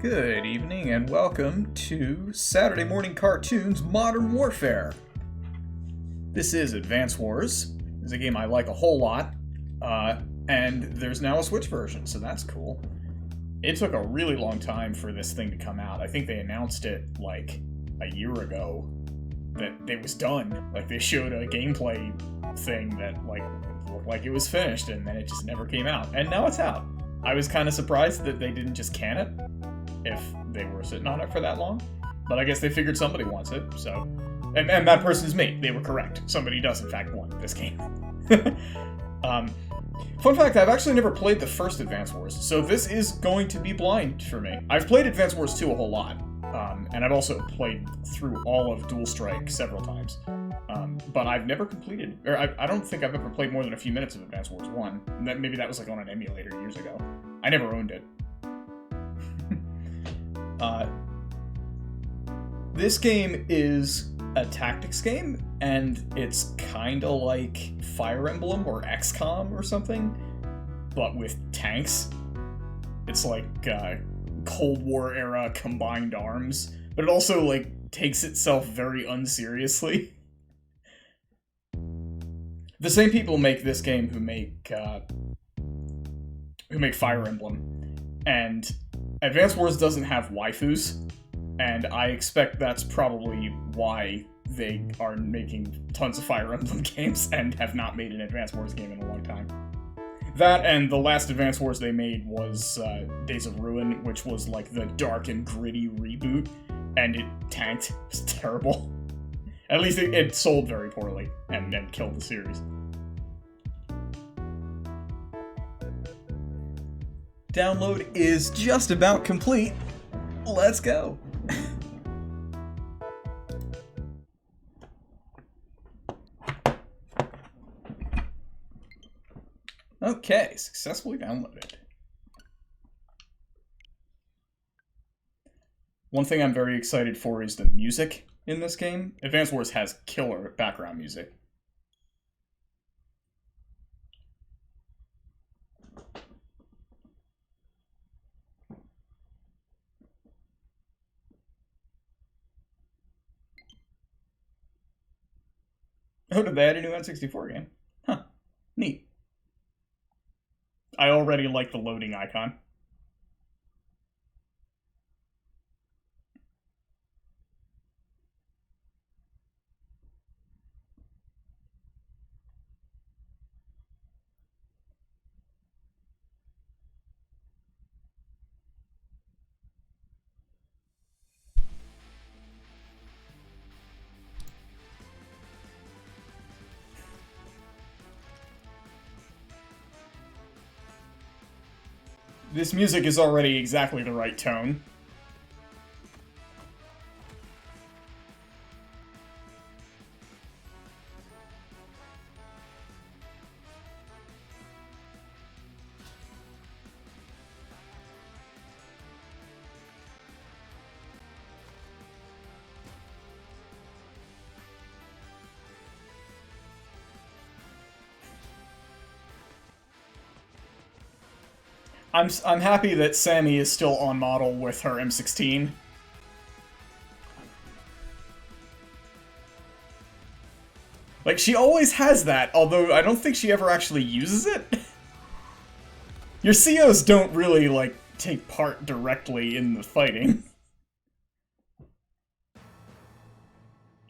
Good evening and welcome to Saturday Morning Cartoons Modern Warfare. This is Advance Wars. It's a game I like a whole lot, and there's now a Switch version, so that's cool. It took a really long time for this thing to come out. I think they announced it like a year ago that it was done. Like they showed a gameplay thing that like looked like it was finished, and then it just never came out. And now it's out. I was kind of surprised that they didn't just can it if they were sitting on it for that long. But I guess they figured somebody wants it, so... And that person's me. They were correct. Somebody does, in fact, want this game. Fun fact, I've actually never played the first Advance Wars, so this is going to be blind for me. I've played Advance Wars 2 a whole lot, and I've also played through all of Dual Strike several times. But I've never completed... Or I don't think I've ever played more than a few minutes of Advance Wars 1. Maybe that was like on an emulator years ago. I never owned it. This game is a tactics game, and it's kinda like Fire Emblem or XCOM or something, but with tanks. It's like Cold War era combined arms, but it also like takes itself very unseriously. The same people make this game who make Fire Emblem, and Advance Wars doesn't have waifus, and I expect that's probably why they are making tons of Fire Emblem games and have not made an Advance Wars game in a long time. That and the last Advance Wars they made was Days of Ruin, which was like the dark and gritty reboot, and it tanked. It was terrible. At least it sold very poorly and killed the series. Download is just about complete. Let's go. Okay, successfully downloaded. One thing I'm very excited for is the music in this game. Advance Wars has killer background music. Oh, did they add a new N64 game? Huh. Neat. I already like the loading icon. This music is already exactly the right tone. I'm happy that Sammy is still on model with her M16. Like, she always has that, although I don't think she ever actually uses it. Your COs don't really, like, take part directly in the fighting.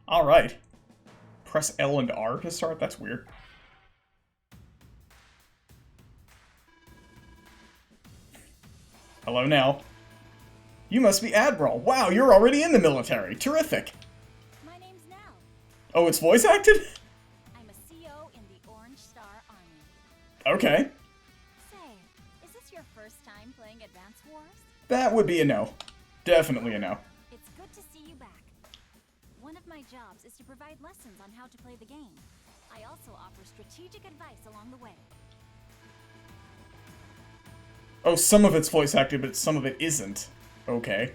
Alright. Press L and R to start? That's weird. Hello now. You must be Admiral. Wow, you're already in the military. Terrific. My name's Nell. Oh, it's voice acted? I'm a CO in the Orange Star Army. Okay. Say, is this your first time playing Advance Wars? That would be a no. Definitely a no. It's good to see you back. One of my jobs is to provide lessons on how to play the game. I also offer strategic advice along the way. Oh, some of it's voice acted, but some of it isn't. Okay.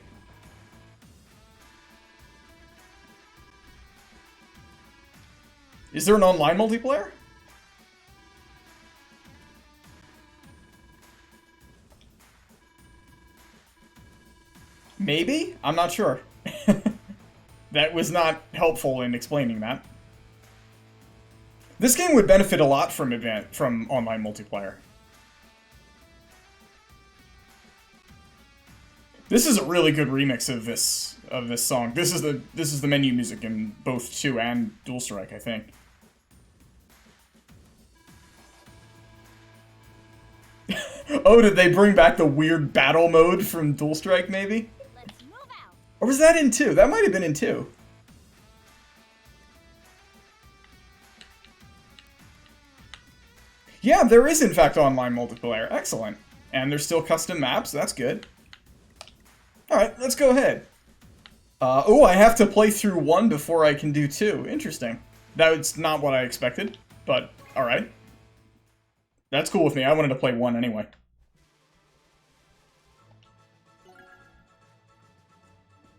Is there an online multiplayer? Maybe? I'm not sure. That was not helpful in explaining that. This game would benefit a lot from online multiplayer. This is a really good remix of this song. This is the menu music in both 2 and Dual Strike, I think. Oh, did they bring back the weird battle mode from Dual Strike, maybe? Let's move out. Or was that in 2? That might have been in 2. Yeah, there is in fact online multiplayer. Excellent. And there's still custom maps. That's good. Alright, let's go ahead. Oh, I have to play through 1 before I can do 2. Interesting. That's not what I expected, but alright. That's cool with me. I wanted to play 1 anyway.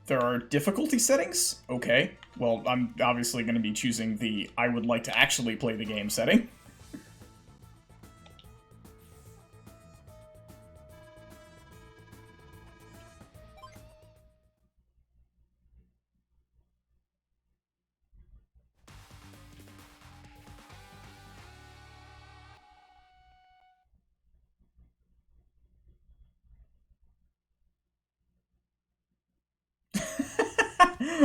There are difficulty settings? Okay. Well, I'm obviously going to be choosing the I would like to actually play the game setting.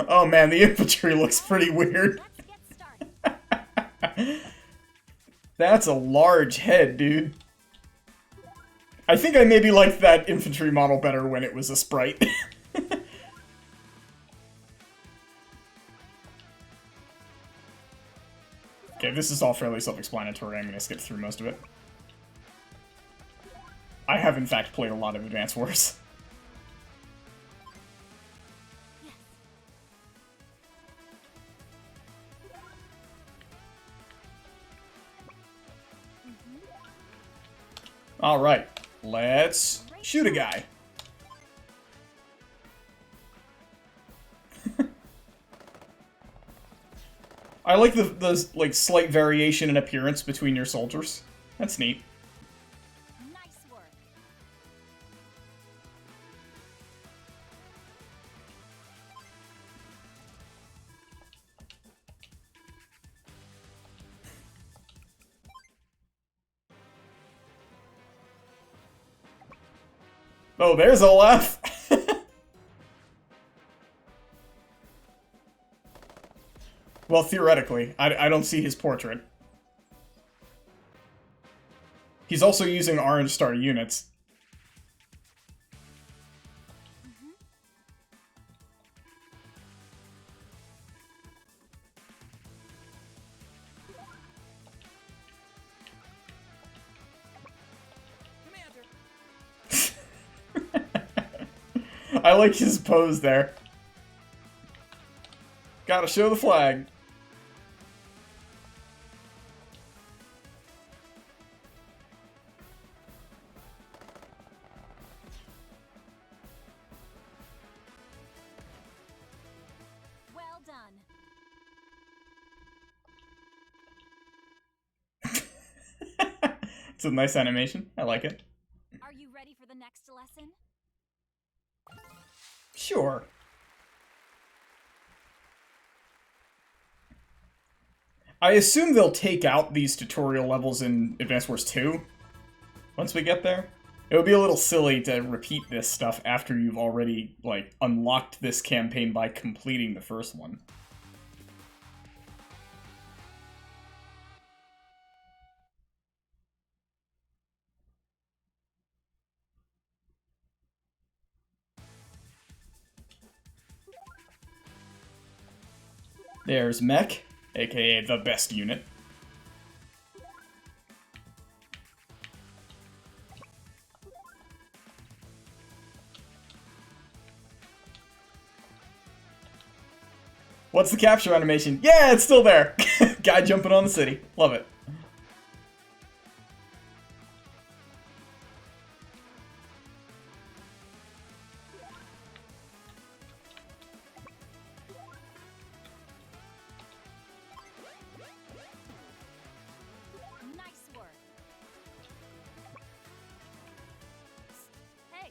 Oh man, the infantry looks pretty weird. Let's get started. That's a large head, dude. I think I maybe liked that infantry model better when it was a sprite. Okay, this is all fairly self-explanatory. I'm gonna skip through most of it. I have in fact played a lot of Advance Wars. Alright, let's shoot a guy. I like the like slight variation in appearance between your soldiers. That's neat. Nice work. Oh, there's Olaf! Well, theoretically. I don't see his portrait. He's also using Orange Star units. I like his pose there. Gotta show the flag. Well done. It's a nice animation. I like it. Are you ready for the next lesson? Sure. I assume they'll take out these tutorial levels in Advance Wars 2 once we get there. It would be a little silly to repeat this stuff after you've already, like, unlocked this campaign by completing the first one. There's Mech, aka the best unit. What's the capture animation? Yeah, it's still there! Guy jumping on the city. Love it. Nice work. Hey,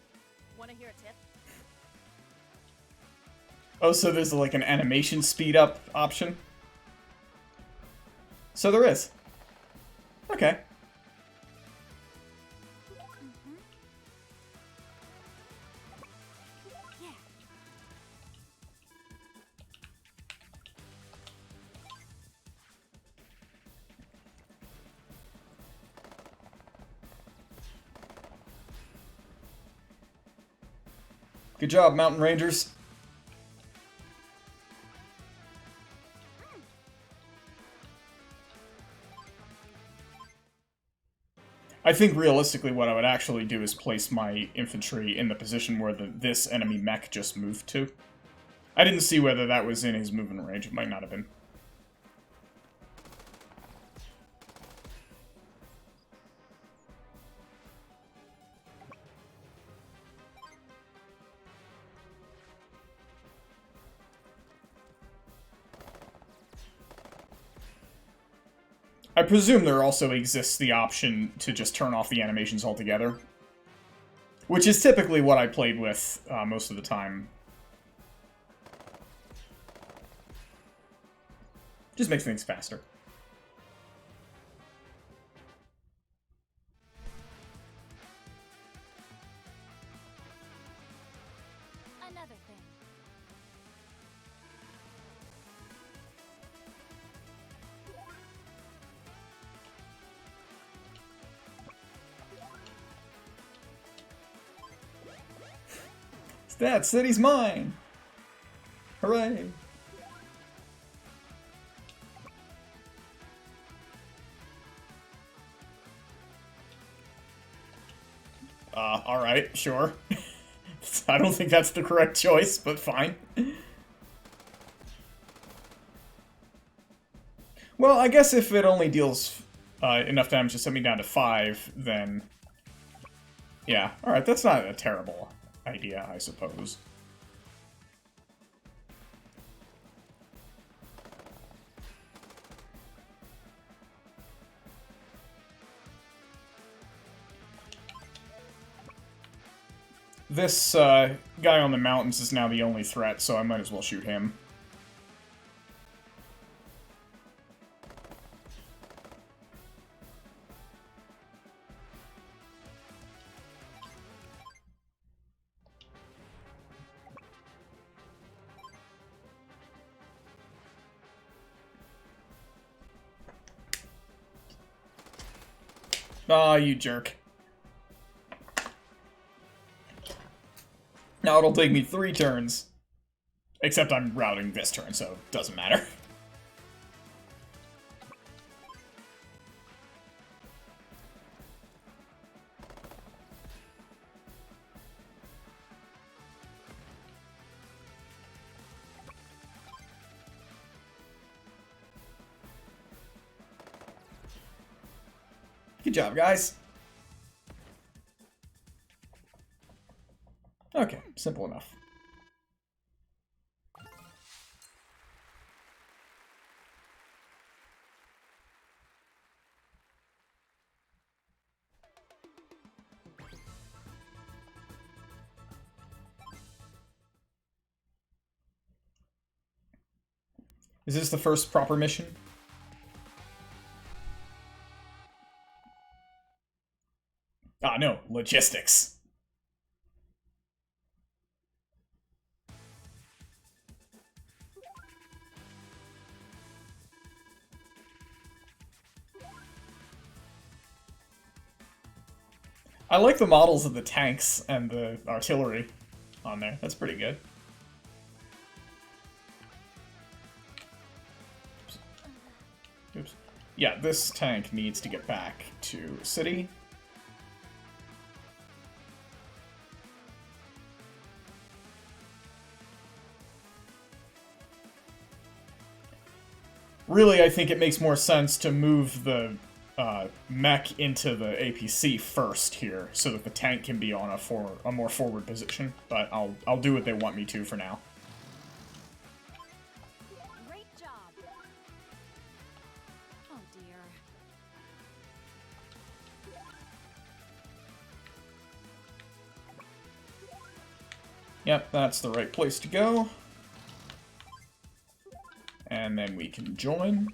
wanna hear a tip? Oh, so there's like an animation speed up option? So there is. Okay. Yeah. Good job, Mountain Rangers. I think realistically what I would actually do is place my infantry in the position where this enemy mech just moved to. I didn't see whether that was in his movement range. It might not have been. I presume there also exists the option to just turn off the animations altogether. Which is typically what I played with most of the time. Just makes things faster. Another thing. That city's mine! Hooray! Alright, sure. I don't think that's the correct choice, but fine. Well, I guess if it only deals enough damage to send me down to 5, then... Yeah, alright, that's not a terrible idea, I suppose. This guy on the mountains is now the only threat, so I might as well shoot him. Ah, you jerk. Now it'll take me 3 turns. Except I'm routing this turn, so it doesn't matter. Good job, guys. Okay, simple enough. Is this the first proper mission? Ah, no, logistics. I like the models of the tanks and the artillery on there. That's pretty good. Oops. Yeah, this tank needs to get back to city. Really, I think it makes more sense to move the mech into the APC first here, so that the tank can be on a more forward position. But I'll do what they want me to for now. Great job. Oh dear. Yep, that's the right place to go. And then we can join.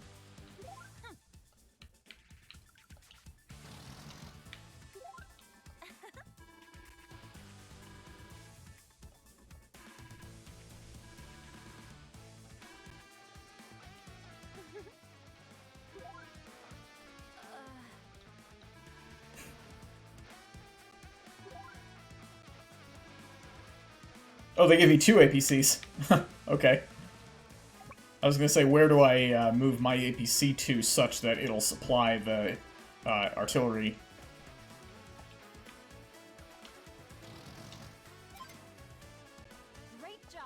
Oh, they give you 2 APCs. Okay. I was gonna say, where do I move my APC to such that it'll supply the artillery? Great job.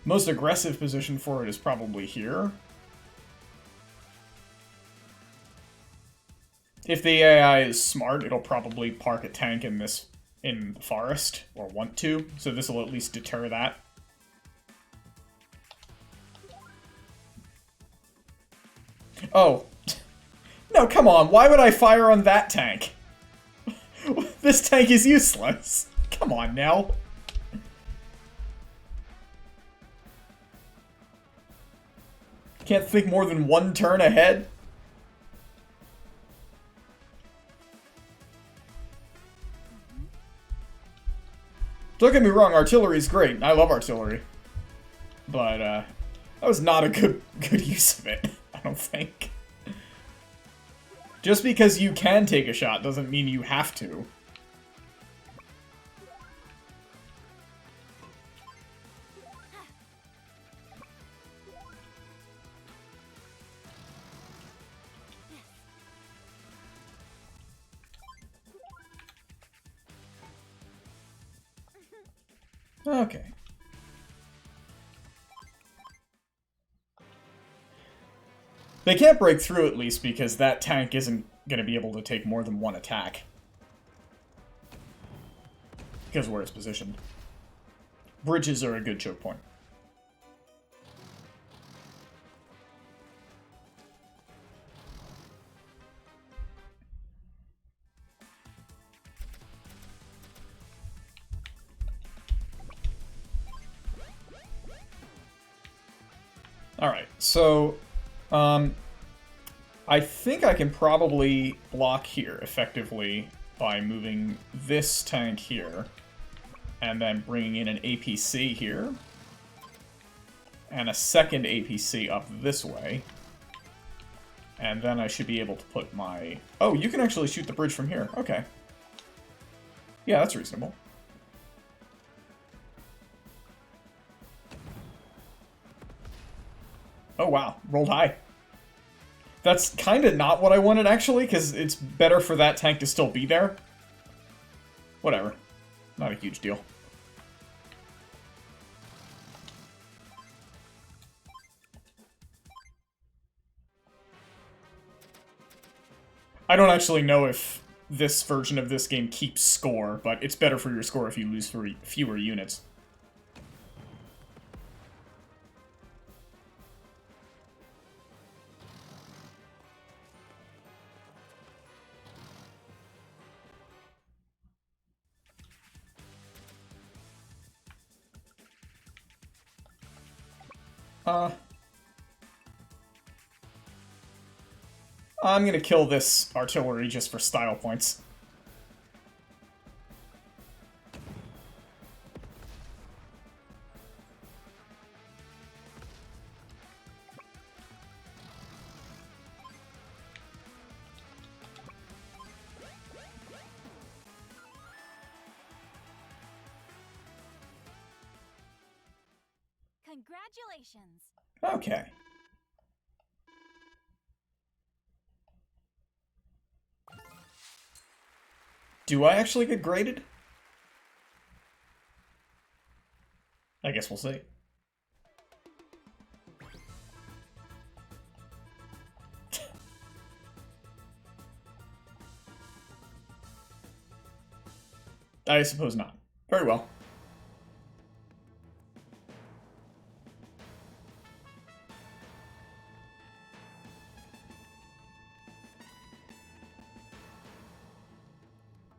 Most aggressive position for it is probably here. If the AI is smart, it'll probably park a tank in the forest, or want to, so this will at least deter that. Oh. No, come on, why would I fire on that tank? This tank is useless. Come on now. Can't think more than one turn ahead? Don't get me wrong, artillery's great. I love artillery. But, that was not a good use of it, I don't think. Just because you can take a shot doesn't mean you have to. Okay. They can't break through at least because that tank isn't going to be able to take more than one attack. Because where it's positioned. Bridges are a good choke point. Alright, so, I think I can probably block here effectively by moving this tank here, and then bringing in an APC here, and a second APC up this way, and then I should be able to put my... Oh, you can actually shoot the bridge from here. Okay. Yeah, that's reasonable. Oh wow, rolled high. That's kind of not what I wanted, actually, because it's better for that tank to still be there. Whatever. Not a huge deal. I don't actually know if this version of this game keeps score, but it's better for your score if you lose fewer units. I'm gonna kill this artillery just for style points. Congratulations. Okay. Do I actually get graded? I guess we'll see. I suppose not. Very well.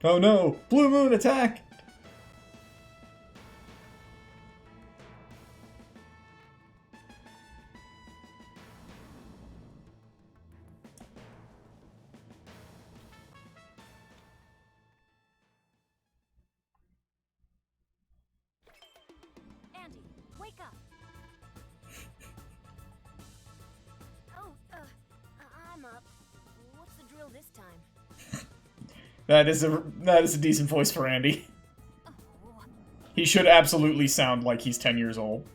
Oh no! Blue Moon attack! Andy, wake up. Oh, I'm up. What's the drill this time? That is a decent voice for Andy. Oh. He should absolutely sound like he's 10 years old.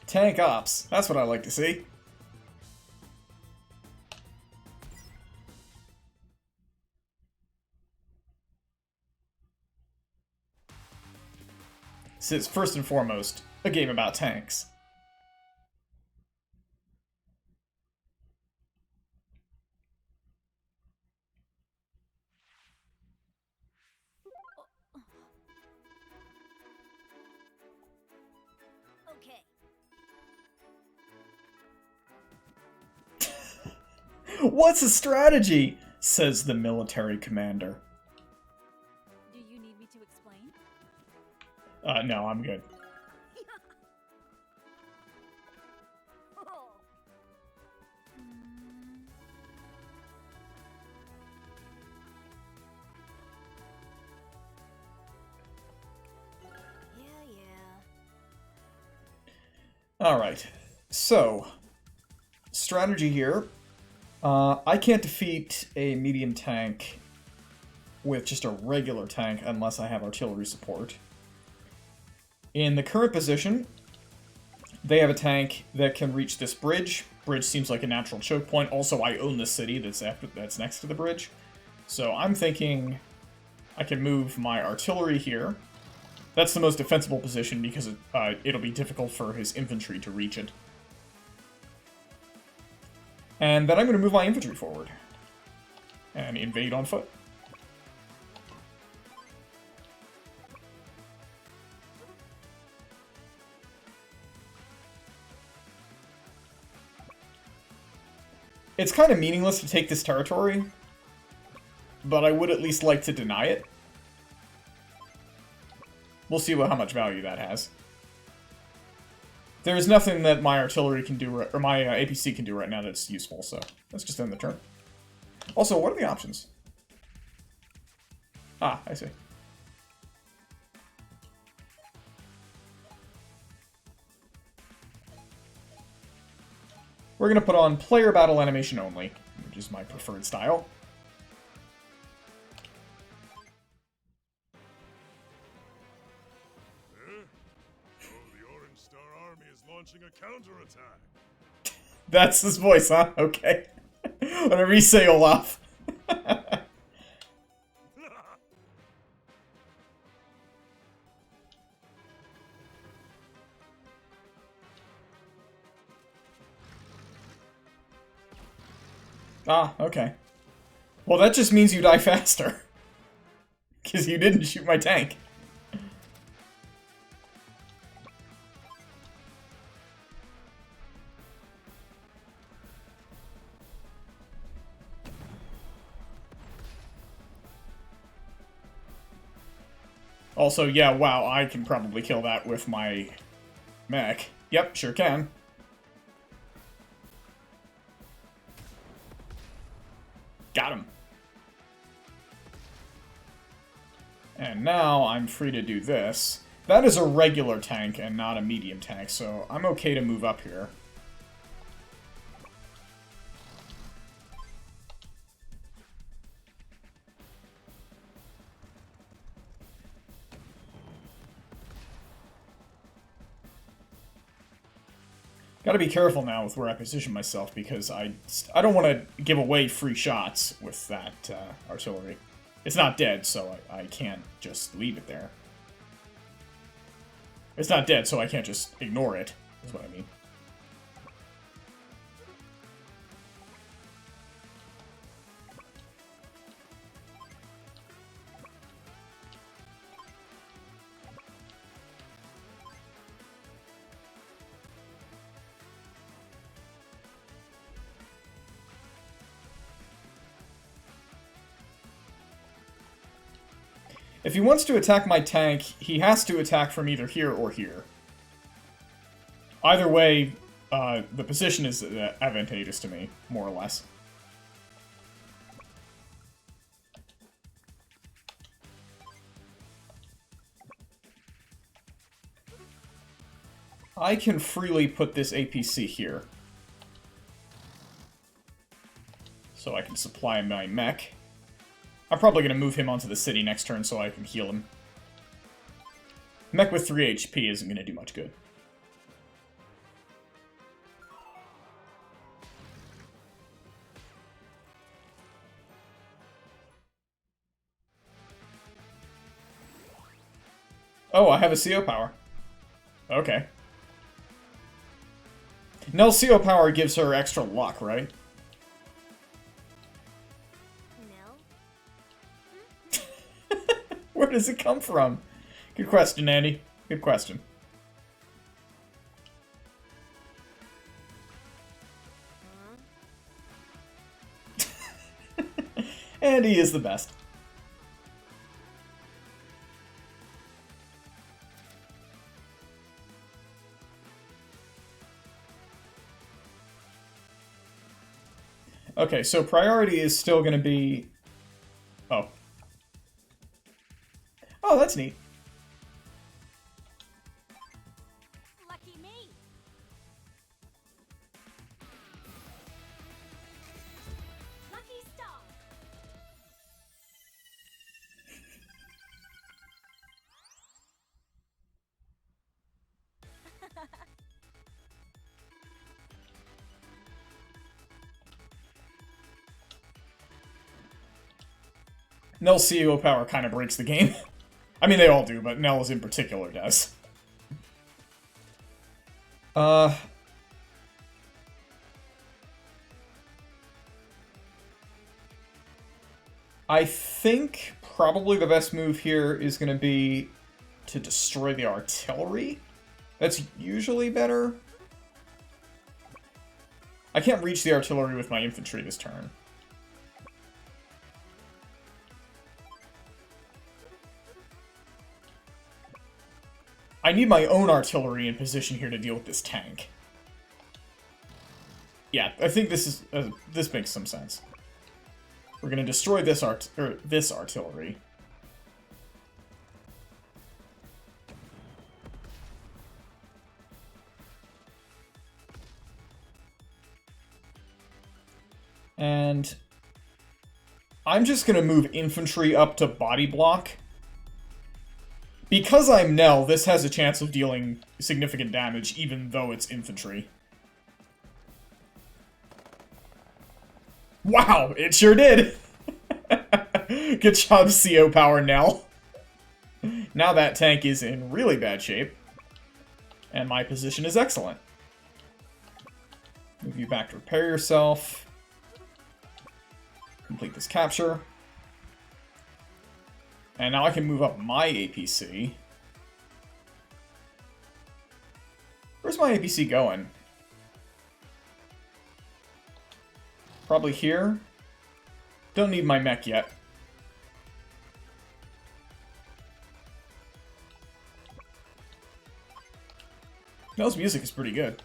Tank ops. That's what I like to see. This is, first and foremost, a game about tanks. Okay. What's a strategy? Says the military commander. Do you need me to explain? No, I'm good. Alright, so, strategy here. I can't defeat a medium tank with just a regular tank unless I have artillery support. In the current position, they have a tank that can reach this bridge. Bridge seems like a natural choke point. Also, I own the city that's next to the bridge. So I'm thinking I can move my artillery here. That's the most defensible position because it'll be difficult for his infantry to reach it. And then I'm going to move my infantry forward and invade on foot. It's kind of meaningless to take this territory, but I would at least like to deny it. We'll see how much value that has. There's nothing that my artillery can do, or my APC can do right now that's useful, so let's just end the turn. Also, what are the options? Ah, I see. We're going to put on player battle animation only, which is my preferred style. Launching a counterattack. That's his voice, huh? Okay. Whatever you say, Olaf. Ah, okay. Well, that just means you die faster. Because you didn't shoot my tank. Also, yeah, wow, I can probably kill that with my mech. Yep, sure can. Got him. And now I'm free to do this. That is a regular tank and not a medium tank, so I'm okay to move up here. Gotta be careful now with where I position myself, because I don't want to give away free shots with that artillery. It's not dead, so I can't just leave it there. It's not dead, so I can't just ignore it, is what I mean. If he wants to attack my tank, he has to attack from either here or here. Either way, the position is advantageous to me, more or less. I can freely put this APC here. So I can supply my mech. I'm probably going to move him onto the city next turn so I can heal him. Mech with 3 HP isn't going to do much good. Oh, I have a CO power. Okay. Nell's CO power gives her extra luck, right? Where does it come from? Good question, Andy. Good question. Andy is the best. Okay, so priority is still going to be... Oh. Oh, that's neat. Lucky me. Lucky star. Nell's CO power kind of breaks the game. I mean, they all do, but Nell's in particular does. I think probably the best move here is going to be to destroy the artillery. That's usually better. I can't reach the artillery with my infantry this turn. I need my own artillery in position here to deal with this tank. Yeah, I think this is this makes some sense. We're gonna destroy this artillery. And I'm just gonna move infantry up to body block. Because I'm Nell, this has a chance of dealing significant damage, even though it's infantry. Wow, it sure did! Good job, CO power, Nell. Now that tank is in really bad shape. And my position is excellent. Move you back to repair yourself. Complete this capture. And now I can move up my APC. Where's my APC going? Probably here. Don't need my mech yet. Nell's music is pretty good.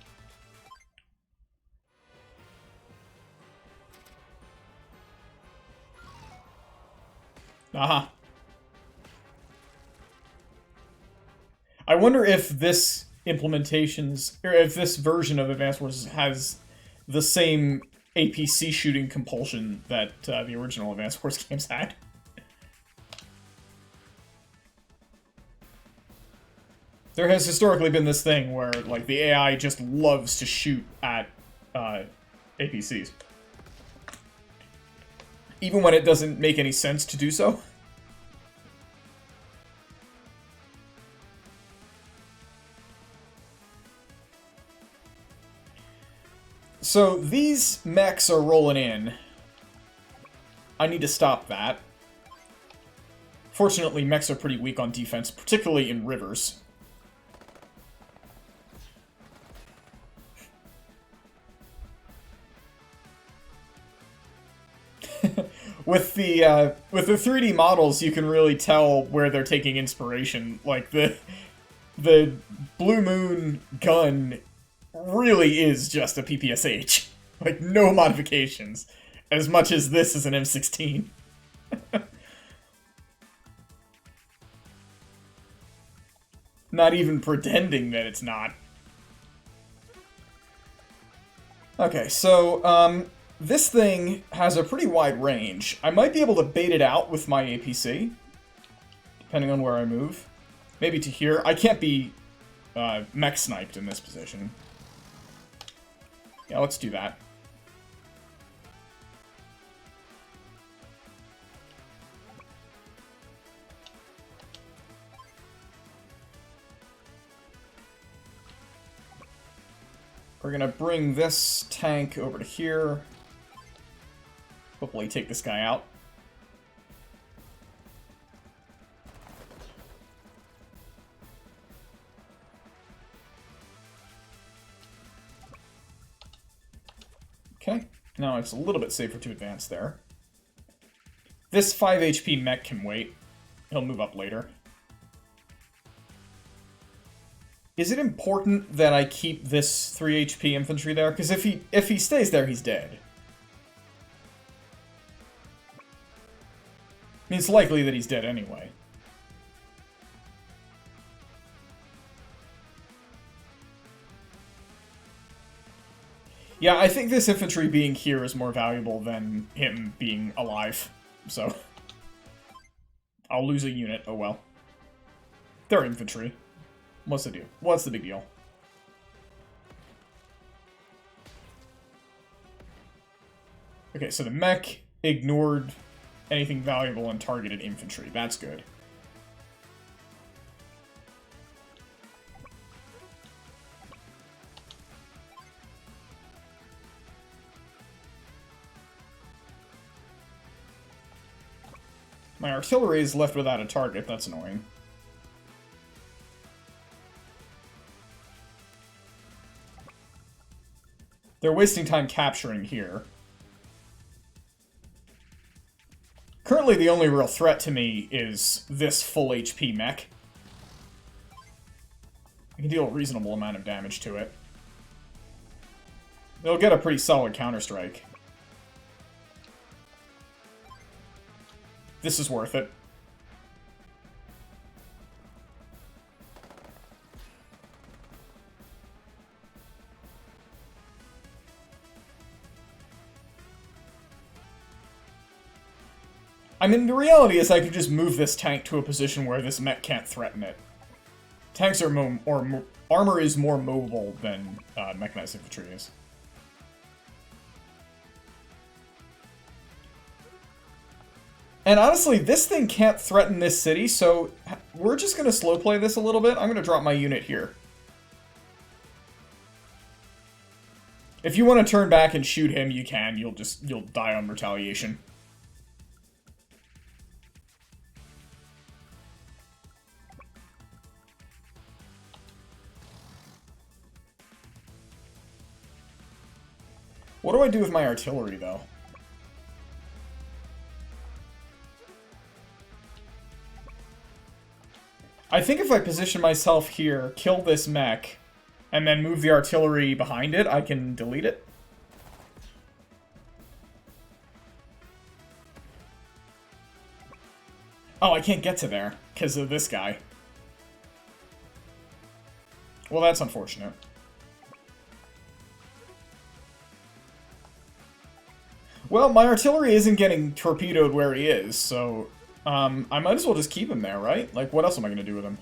Aha. I wonder if this implementation's, or if this version of Advance Wars has the same APC shooting compulsion that the original Advance Wars games had. There has historically been this thing where, like, the AI just loves to shoot at APCs. Even when it doesn't make any sense to do so. so these mechs are rolling in. I need to stop that. Fortunately, mechs are pretty weak on defense, particularly in rivers. With the 3D models, you can really tell where they're taking inspiration. Like the Blue Moon gun really is just a PPSH. Like no modifications, as much as this is an M16. Not even pretending that it's not. Okay, so this thing has a pretty wide range. I might be able to bait it out with my APC, depending on where I move. Maybe to here. I can't be mech sniped in this position. Yeah, let's do that. We're gonna bring this tank over to here. Hopefully take this guy out. Okay, now it's a little bit safer to advance there. This 5 HP mech can wait. He'll move up later. Is it important that I keep this 3 HP infantry there? Because if he stays there, he's dead. I mean, it's likely that he's dead anyway. Yeah, I think this infantry being here is more valuable than him being alive. So, I'll lose a unit. Oh well. They're infantry. What's the deal? What's the big deal? Okay, so the mech ignored anything valuable and targeted infantry. That's good. My artillery is left without a target. That's annoying. They're wasting time capturing here. Currently, the only real threat to me is this full HP mech. I can deal a reasonable amount of damage to it. They'll get a pretty solid counterstrike. This is worth it. I mean, the reality is I could just move this tank to a position where this mech can't threaten it. Tanks are armor is more mobile than mechanized infantry is. And honestly, this thing can't threaten this city, so we're just going to slow play this a little bit. I'm going to drop my unit here. If you want to turn back and shoot him, you can. You'll die on retaliation. What do I do with my artillery, though? I think if I position myself here, kill this mech, and then move the artillery behind it, I can delete it. Oh, I can't get to there, because of this guy. Well, that's unfortunate. Well, my artillery isn't getting torpedoed where he is, so I might as well just keep him there, right? Like, what else am I going to do with him?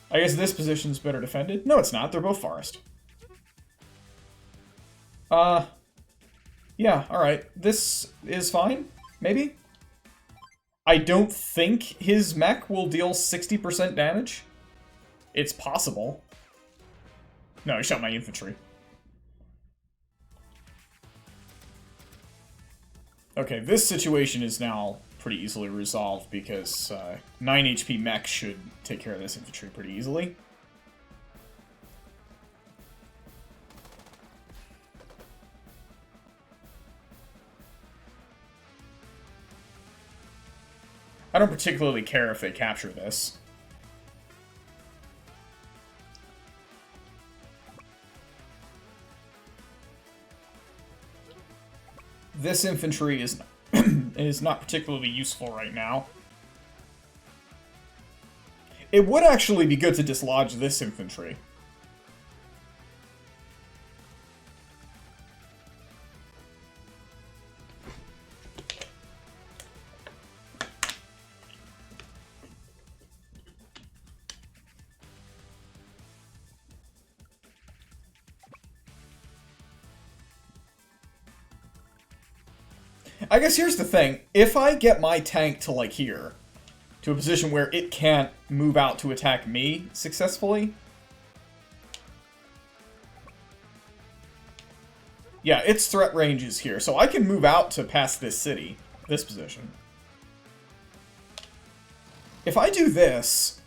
I guess this position's better defended. No, it's not. They're both forest. Yeah, alright. This is fine, maybe? I don't think his mech will deal 60% damage. It's possible. No, he shot my infantry. Okay, this situation is now pretty easily resolved because 9 HP mech should take care of this infantry pretty easily. I don't particularly care if they capture this. This infantry is is not particularly useful right now. It would actually be good to dislodge this infantry. I guess here's the thing. If I get my tank to, like, here, to a position where it can't move out to attack me successfully... Yeah, its threat range is here, so I can move out to past this city, this position. If I do this...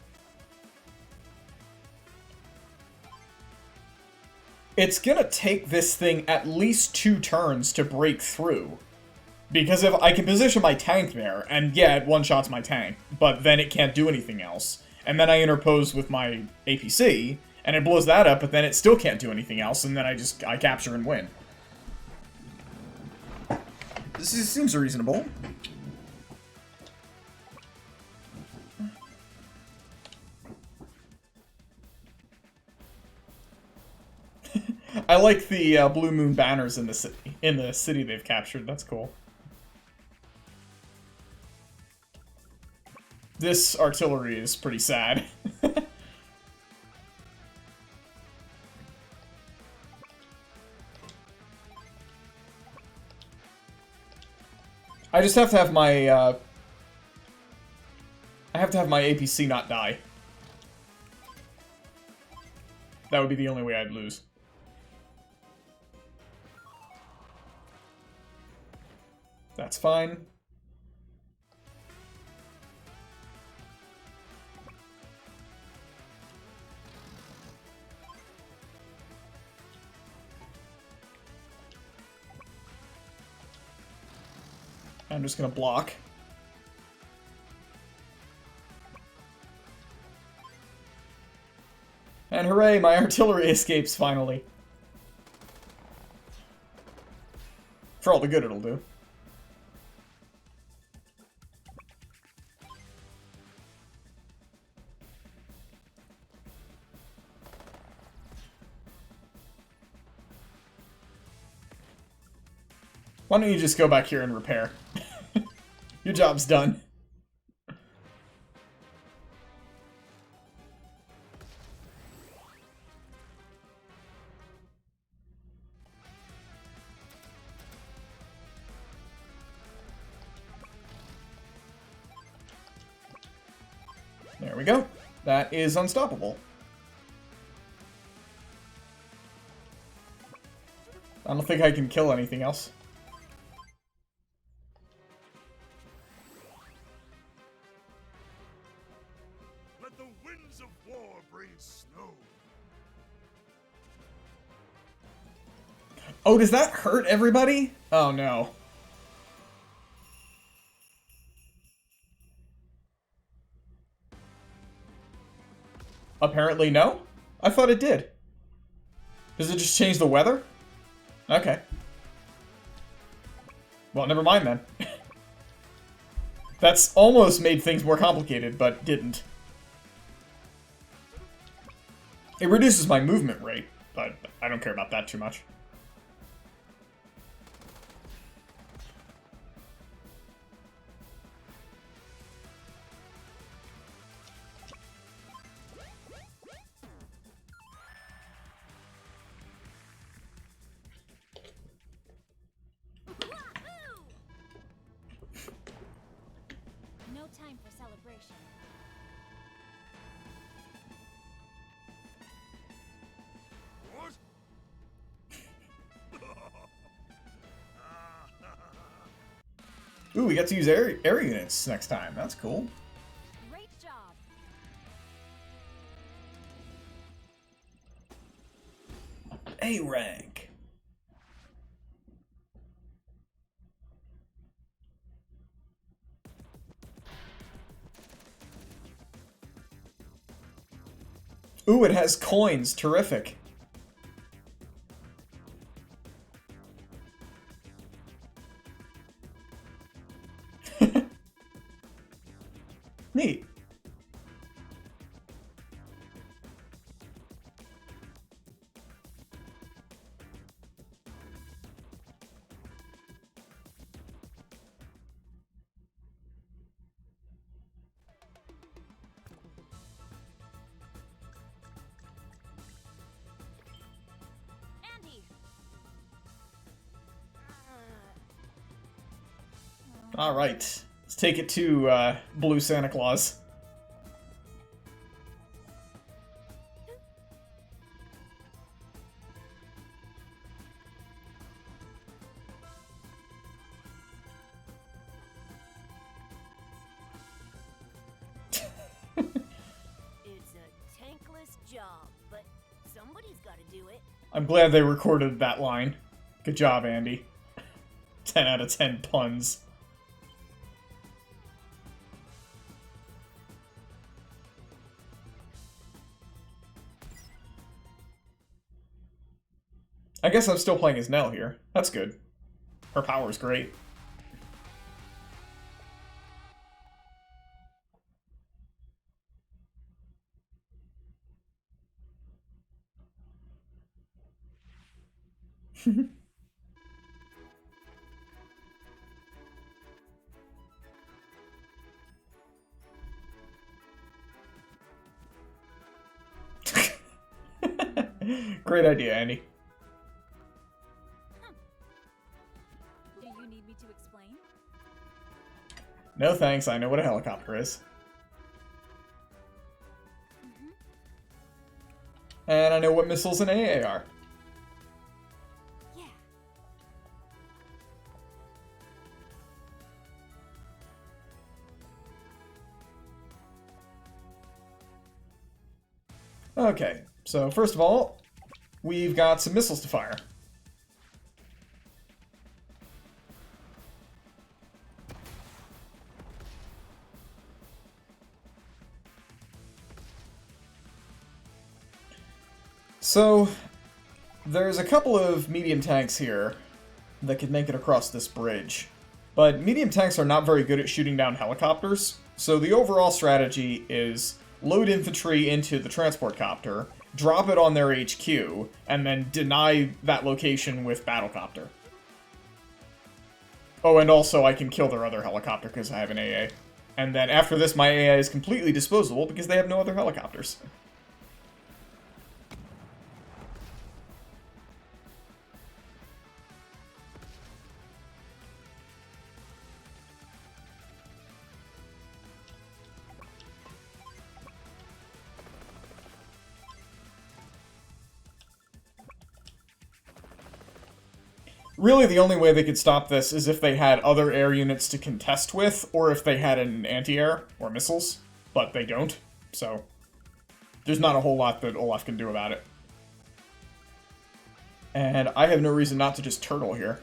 It's gonna take this thing at least 2 turns to break through. Because if I can position my tank there, and yeah, it one-shots my tank, but then it can't do anything else. And then I interpose with my APC, and it blows that up, but then it still can't do anything else, and then I capture and win. Seems reasonable. I like the Blue Moon banners in the city they've captured. That's cool. This artillery is pretty sad. I just have to have my, I have to have my APC not die. That would be the only way I'd lose. That's fine. I'm just gonna block. And hooray, my artillery escapes finally. For all the good it'll do. Why don't you just go back here and repair? Your job's done. There we go. That is unstoppable. I don't think I can kill anything else. Let the winds of war bring snow. Oh, does that hurt everybody? Oh no. Apparently no? I thought it did. Does it just change the weather? Okay. Well, never mind then. That's almost made things more complicated, but didn't. It reduces my movement rate, but I don't care about that too much. No time for celebration. Ooh, we get to use air units next time. That's cool. Great job. A rank. Ooh, it has coins. Terrific. Neat. Andy. All right. Let's take it to Blue Santa Claus. It's a tankless job, but somebody's got to do it. I'm glad they recorded that line. Good job, Andy. 10 out of 10 puns. I guess I'm still playing as Nell here. That's good. Her power's great. Great idea, Andy. Do you need me to explain? No thanks, I know what a helicopter is. And I know what missiles and AA are. Yeah. Okay, so first of all, we've got some missiles to fire. So, there's a couple of medium tanks here that could make it across this bridge. But medium tanks are not very good at shooting down helicopters, so the overall strategy is load infantry into the transport copter, drop it on their HQ, and then deny that location with battlecopter. Oh, and also I can kill their other helicopter because I have an AA. And then after this, my AA is completely disposable because they have no other helicopters. Really, the only way they could stop this is if they had other air units to contest with, or if they had an anti-air, or missiles, but they don't, so there's not a whole lot that Olaf can do about it. And I have no reason not to just turtle here,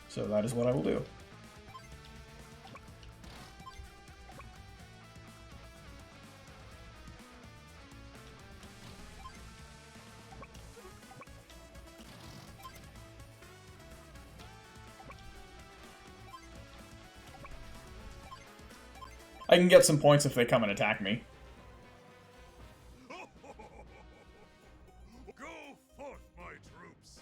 so that is what I will do. I can get some points if they come and attack me. Go forth, my troops!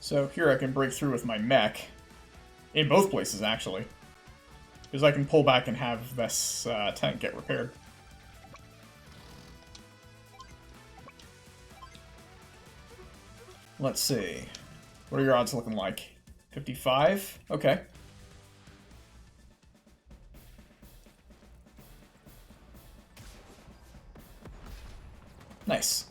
So here I can break through with my mech. In both places, actually. Because I can pull back and have this tank get repaired. Let's see. What are your odds looking like? 55? Okay. Nice.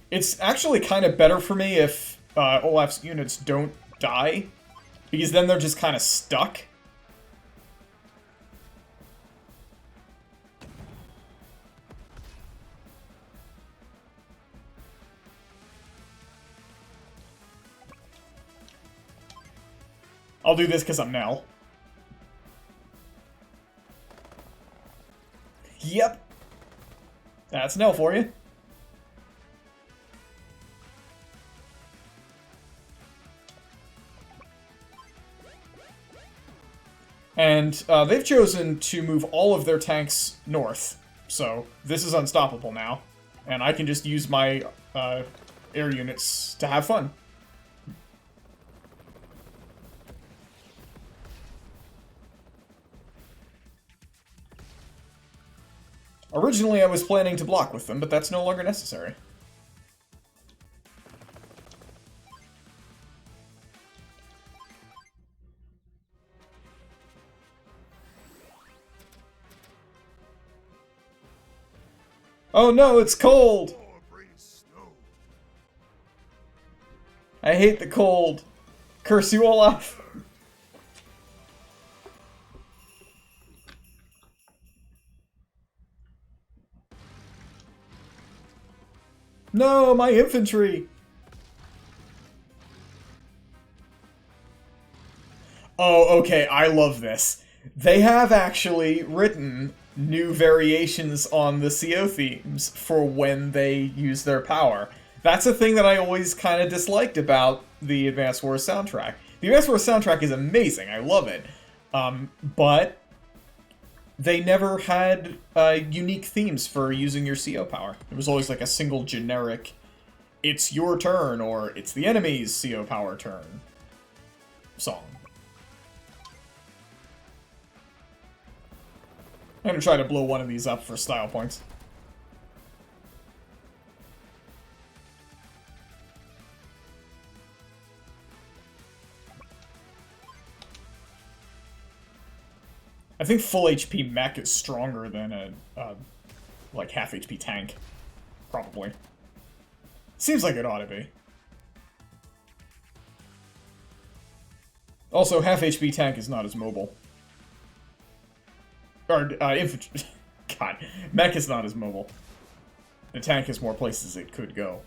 It's actually kind of better for me if Olaf's units don't die, because then they're just kind of stuck. I'll do this because I'm Nell. Yep. That's Nell for you. And they've chosen to move all of their tanks north, so this is unstoppable now. And I can just use my air units to have fun. Originally, I was planning to block with them, but that's no longer necessary. Oh no, it's cold! War brings snow. I hate the cold. Curse you, Olaf. No, my infantry! Oh, okay, I love this. They have actually written new variations on the CO themes for when they use their power. That's a thing that I always kind of disliked about the Advance Wars soundtrack. The Advance Wars soundtrack is amazing, I love it. But they never had unique themes for using your CO power. It was always like a single generic, it's your turn, or it's the enemy's CO power turn song. I'm gonna try to blow one of these up for style points. I think full HP mech is stronger than a like half HP tank. Probably. Seems like it ought to be. Also, half HP tank is not as mobile. Or, infantry. God, mech is not as mobile. The tank has more places it could go.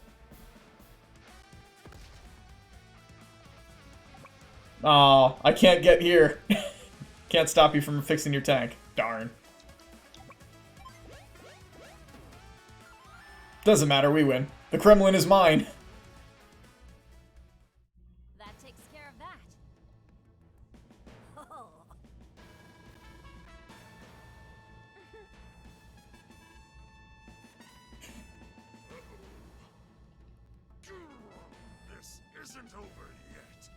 Aw, I can't get here. Can't stop you from fixing your tank. Darn. Doesn't matter, we win. The Kremlin is mine. That takes care of that. Oh, This isn't over yet.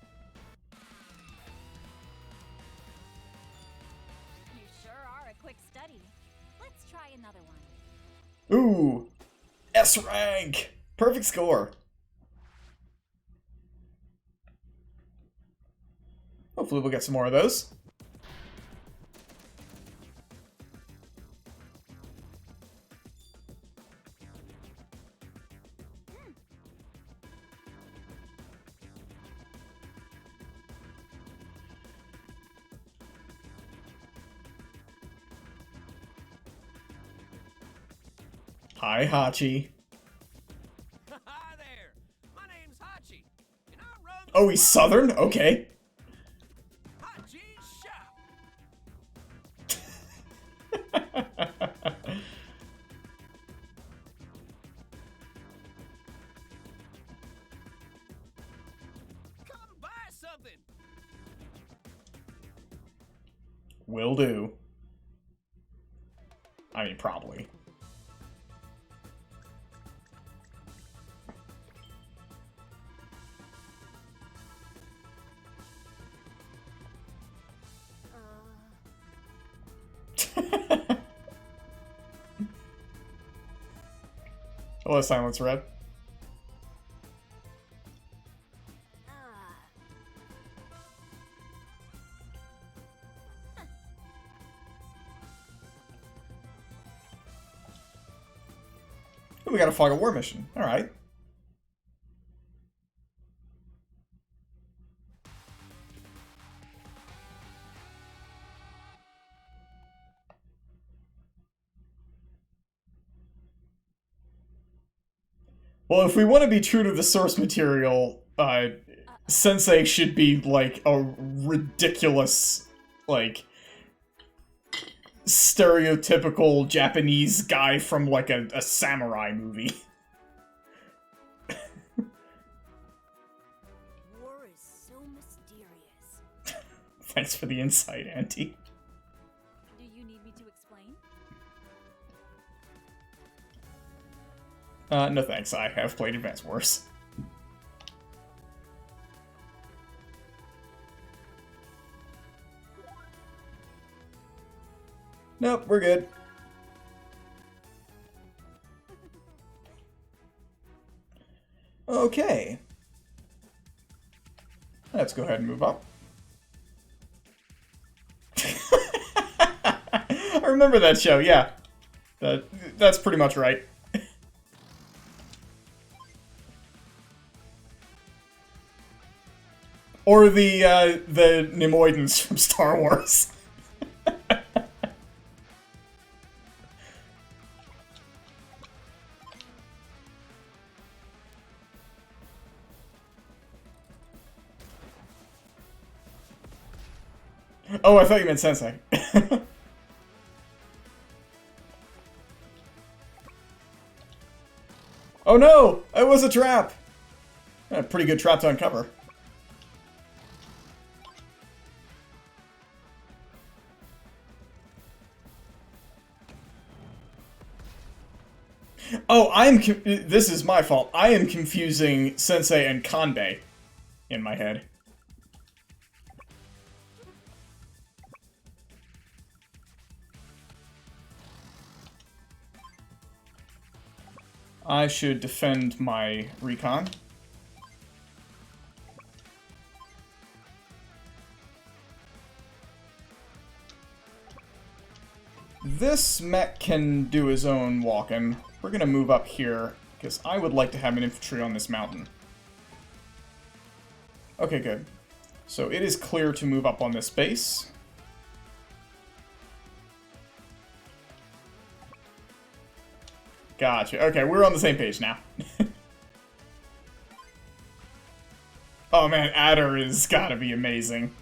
You sure are a quick study. Let's try another one. Ooh! S rank! Perfect score. Hopefully we'll get some more of those. Hi, Hachi. Hi there. My name's Hachi, and I run the Oh, he's Southern? Okay. Hachi's shop. Come buy something. Will do. I mean, probably. Hello, Silence Red. We got a fog of war mission. Alright. Well, if we want to be true to the source material, Sensei should be, like, a ridiculous, like, stereotypical Japanese guy from, like, a samurai movie. War is so mysterious. Thanks for the insight, Auntie. Do you need me to explain? No thanks, I have played Advance Wars. Nope, we're good. Okay. Let's go ahead and move up. I remember that show, yeah. That's pretty much right. Or the Nemoidans from Star Wars. Oh, I thought you meant Sensei. Oh no! It was a trap! A pretty good trap to uncover. Oh, this is my fault. I am confusing Sensei and Kanbei in my head. I should defend my recon. This mech can do his own walking. We're gonna move up here, because I would like to have an infantry on this mountain. Okay, good. So it is clear to move up on this base. Gotcha. Okay, we're on the same page now. Oh man, Adder is gotta be amazing.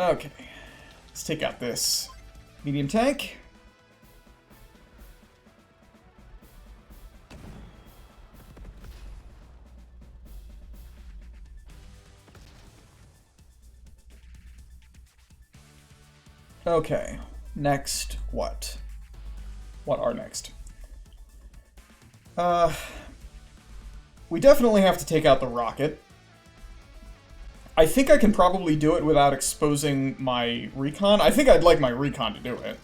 Okay, let's take out this medium tank. Okay, next what? What are next? We definitely have to take out the rocket. I think I can probably do it without exposing my recon. I think I'd like my recon to do it.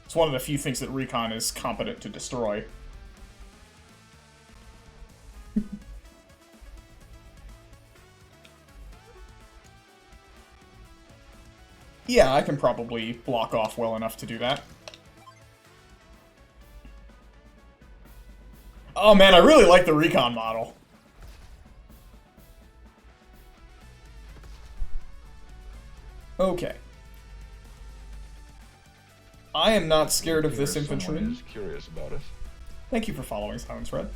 It's one of the few things that recon is competent to destroy. Yeah, I can probably block off well enough to do that. Oh man, I really like the recon model. Okay. I am not scared of this infantry. Someone is curious about us. Thank you for following, Silence Red.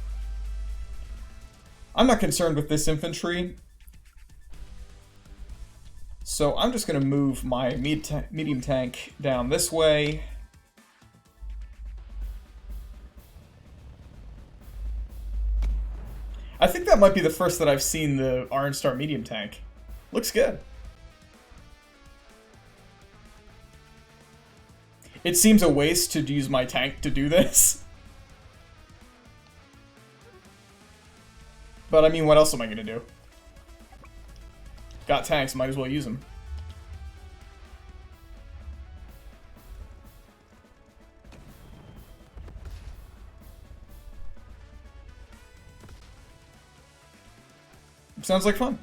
I'm not concerned with this infantry. So I'm just going to move my medium tank down this way. I think that might be the first that I've seen the Orange Star medium tank. Looks good. It seems a waste to use my tank to do this. But I mean, what else am I going to do? Got tanks, might as well use them. Sounds like fun.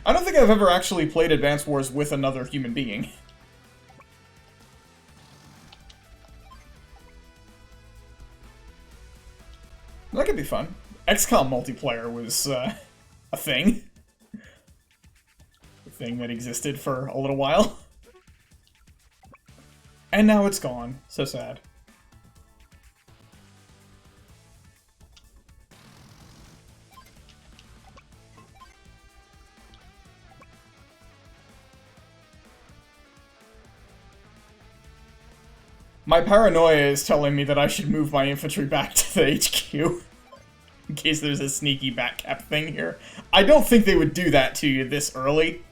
I don't think I've ever actually played Advance Wars with another human being. That could be fun. XCOM multiplayer was a thing. A thing that existed for a little while. And now it's gone. So sad. My paranoia is telling me that I should move my infantry back to the HQ. In case there's a sneaky backcap thing here. I don't think they would do that to you this early.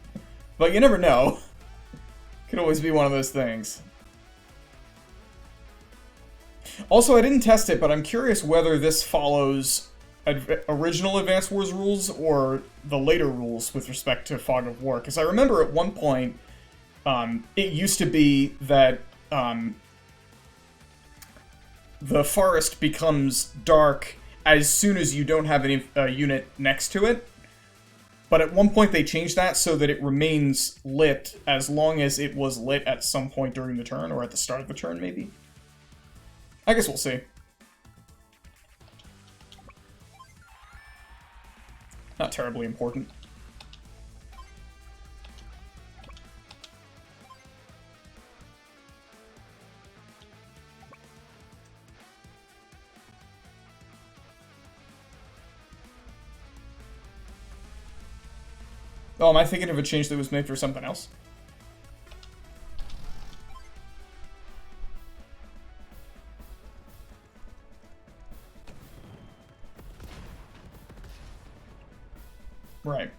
But you never know. Could always be one of those things. Also, I didn't test it, but I'm curious whether this follows original Advance Wars rules or the later rules with respect to Fog of War. Because I remember at one point, it used to be that the forest becomes dark as soon as you don't have any unit next to it. But at one point they changed that so that it remains lit as long as it was lit at some point during the turn, or at the start of the turn, maybe? I guess we'll see. Not terribly important. Oh, am I thinking of a change that was made for something else? Right.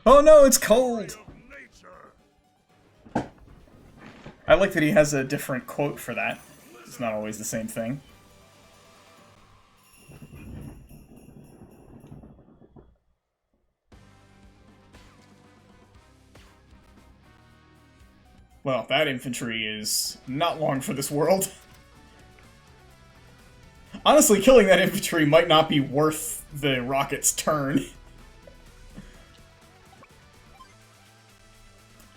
Oh no, it's cold! Of nature. I like that he has a different quote for that. It's not always the same thing. Well, that infantry is not long for this world. Honestly, killing that infantry might not be worth the rocket's turn.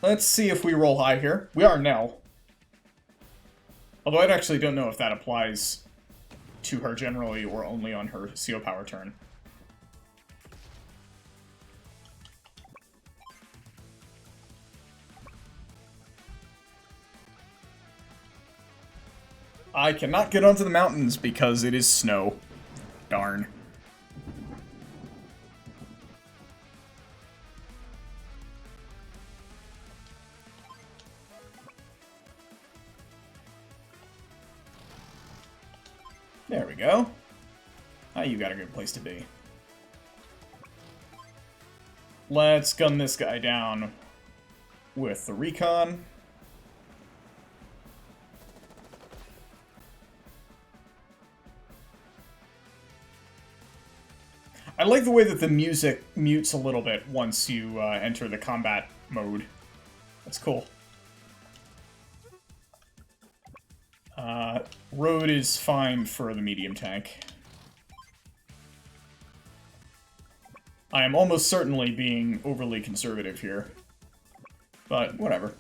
Let's see if we roll high here. We are now. Although I actually don't know if that applies to her generally or only on her CO power turn. I cannot get onto the mountains because it is snow. Darn. There we go. Now you got a good place to be. Let's gun this guy down with the recon. I like the way that the music mutes a little bit once you enter the combat mode. That's cool. Road is fine for the medium tank. I am almost certainly being overly conservative here. But whatever.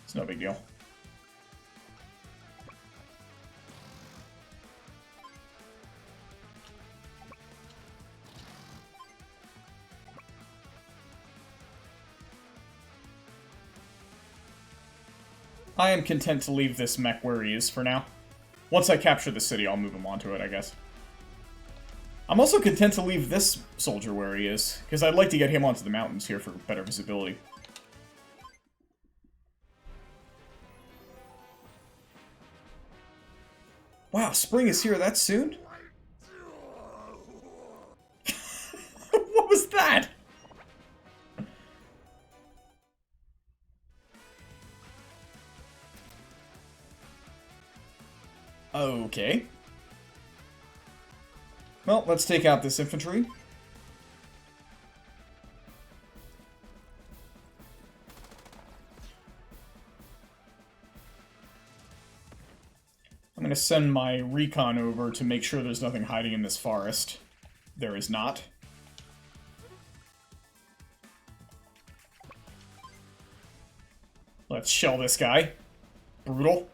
It's no big deal. I am content to leave this mech where he is for now. Once I capture the city, I'll move him onto it, I guess. I'm also content to leave this soldier where he is, because I'd like to get him onto the mountains here for better visibility. Wow, spring is here that soon? What was that? Okay. Well, let's take out this infantry. gonna send my recon over to make sure there's nothing hiding in this forest. There is not. Let's shell this guy. Brutal.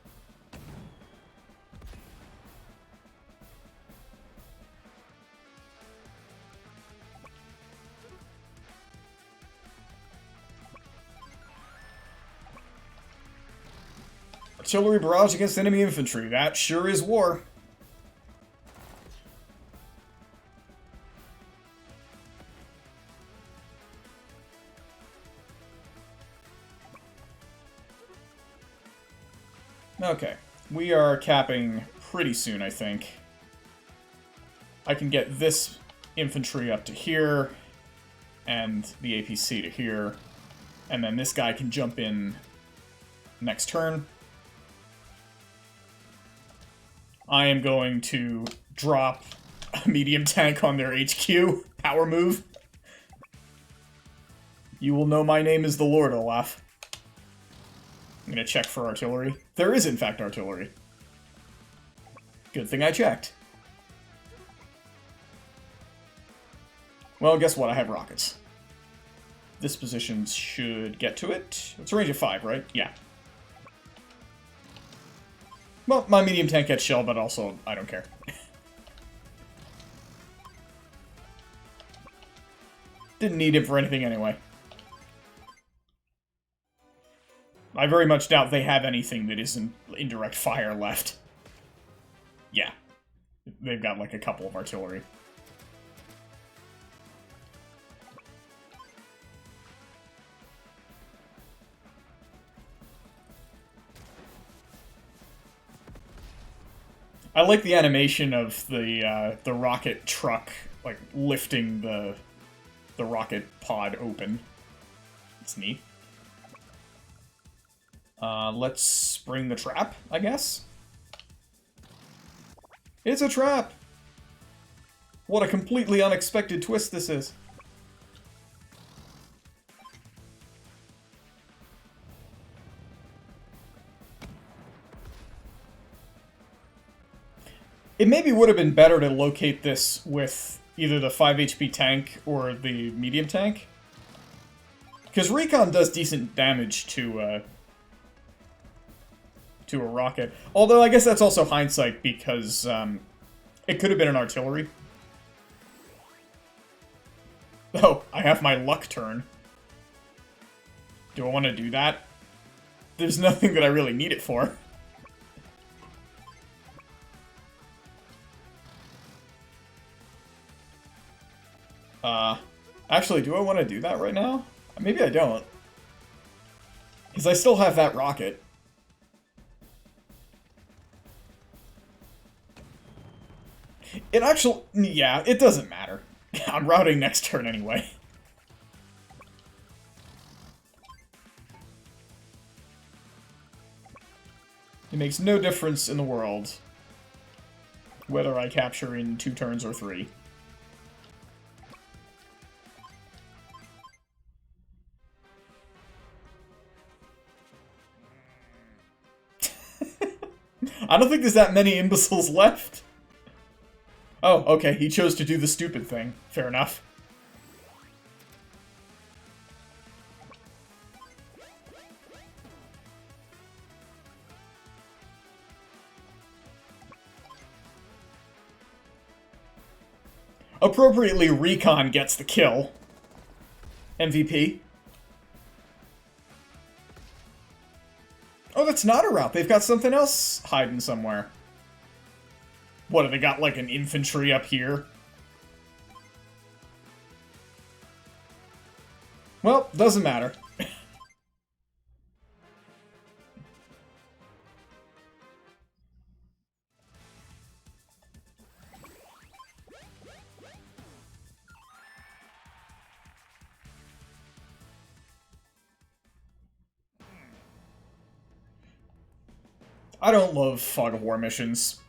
Artillery barrage against enemy infantry. That sure is war. Okay. We are capping pretty soon, I think. I can get this infantry up to here, and the APC to here, and then this guy can jump in next turn. I am going to drop a medium tank on their HQ. Power move. You will know my name is the Lord, Olaf. I'm gonna check for artillery. There is, in fact, artillery. Good thing I checked. Well, guess what? I have rockets. This position should get to it. It's a range of 5, right? Yeah. Well, my medium tank gets shelled, but also, I don't care. Didn't need him for anything anyway. I very much doubt they have anything that isn't indirect fire left. Yeah. They've got, like, a couple of artillery. I like the animation of the rocket truck, like, lifting the rocket pod open. It's neat. Let's spring the trap, I guess? It's a trap! What a completely unexpected twist this is. It maybe would have been better to locate this with either the 5 HP tank or the medium tank. Because recon does decent damage to a rocket. Although, I guess that's also hindsight, because it could have been an artillery. Oh, I have my luck turn. Do I want to do that? There's nothing that I really need it for. Actually, do I want to do that right now? Maybe I don't. Because I still have that rocket. It actually... yeah, it doesn't matter. I'm routing next turn anyway. It makes no difference in the world whether I capture in 2 turns or 3. I don't think there's that many imbeciles left. Oh, okay, he chose to do the stupid thing. Fair enough. Appropriately, recon gets the kill. MVP. Oh, that's not a route. They've got something else hiding somewhere. What, have they got, like, an infantry up here? Well, doesn't matter. I don't love Fog of War missions.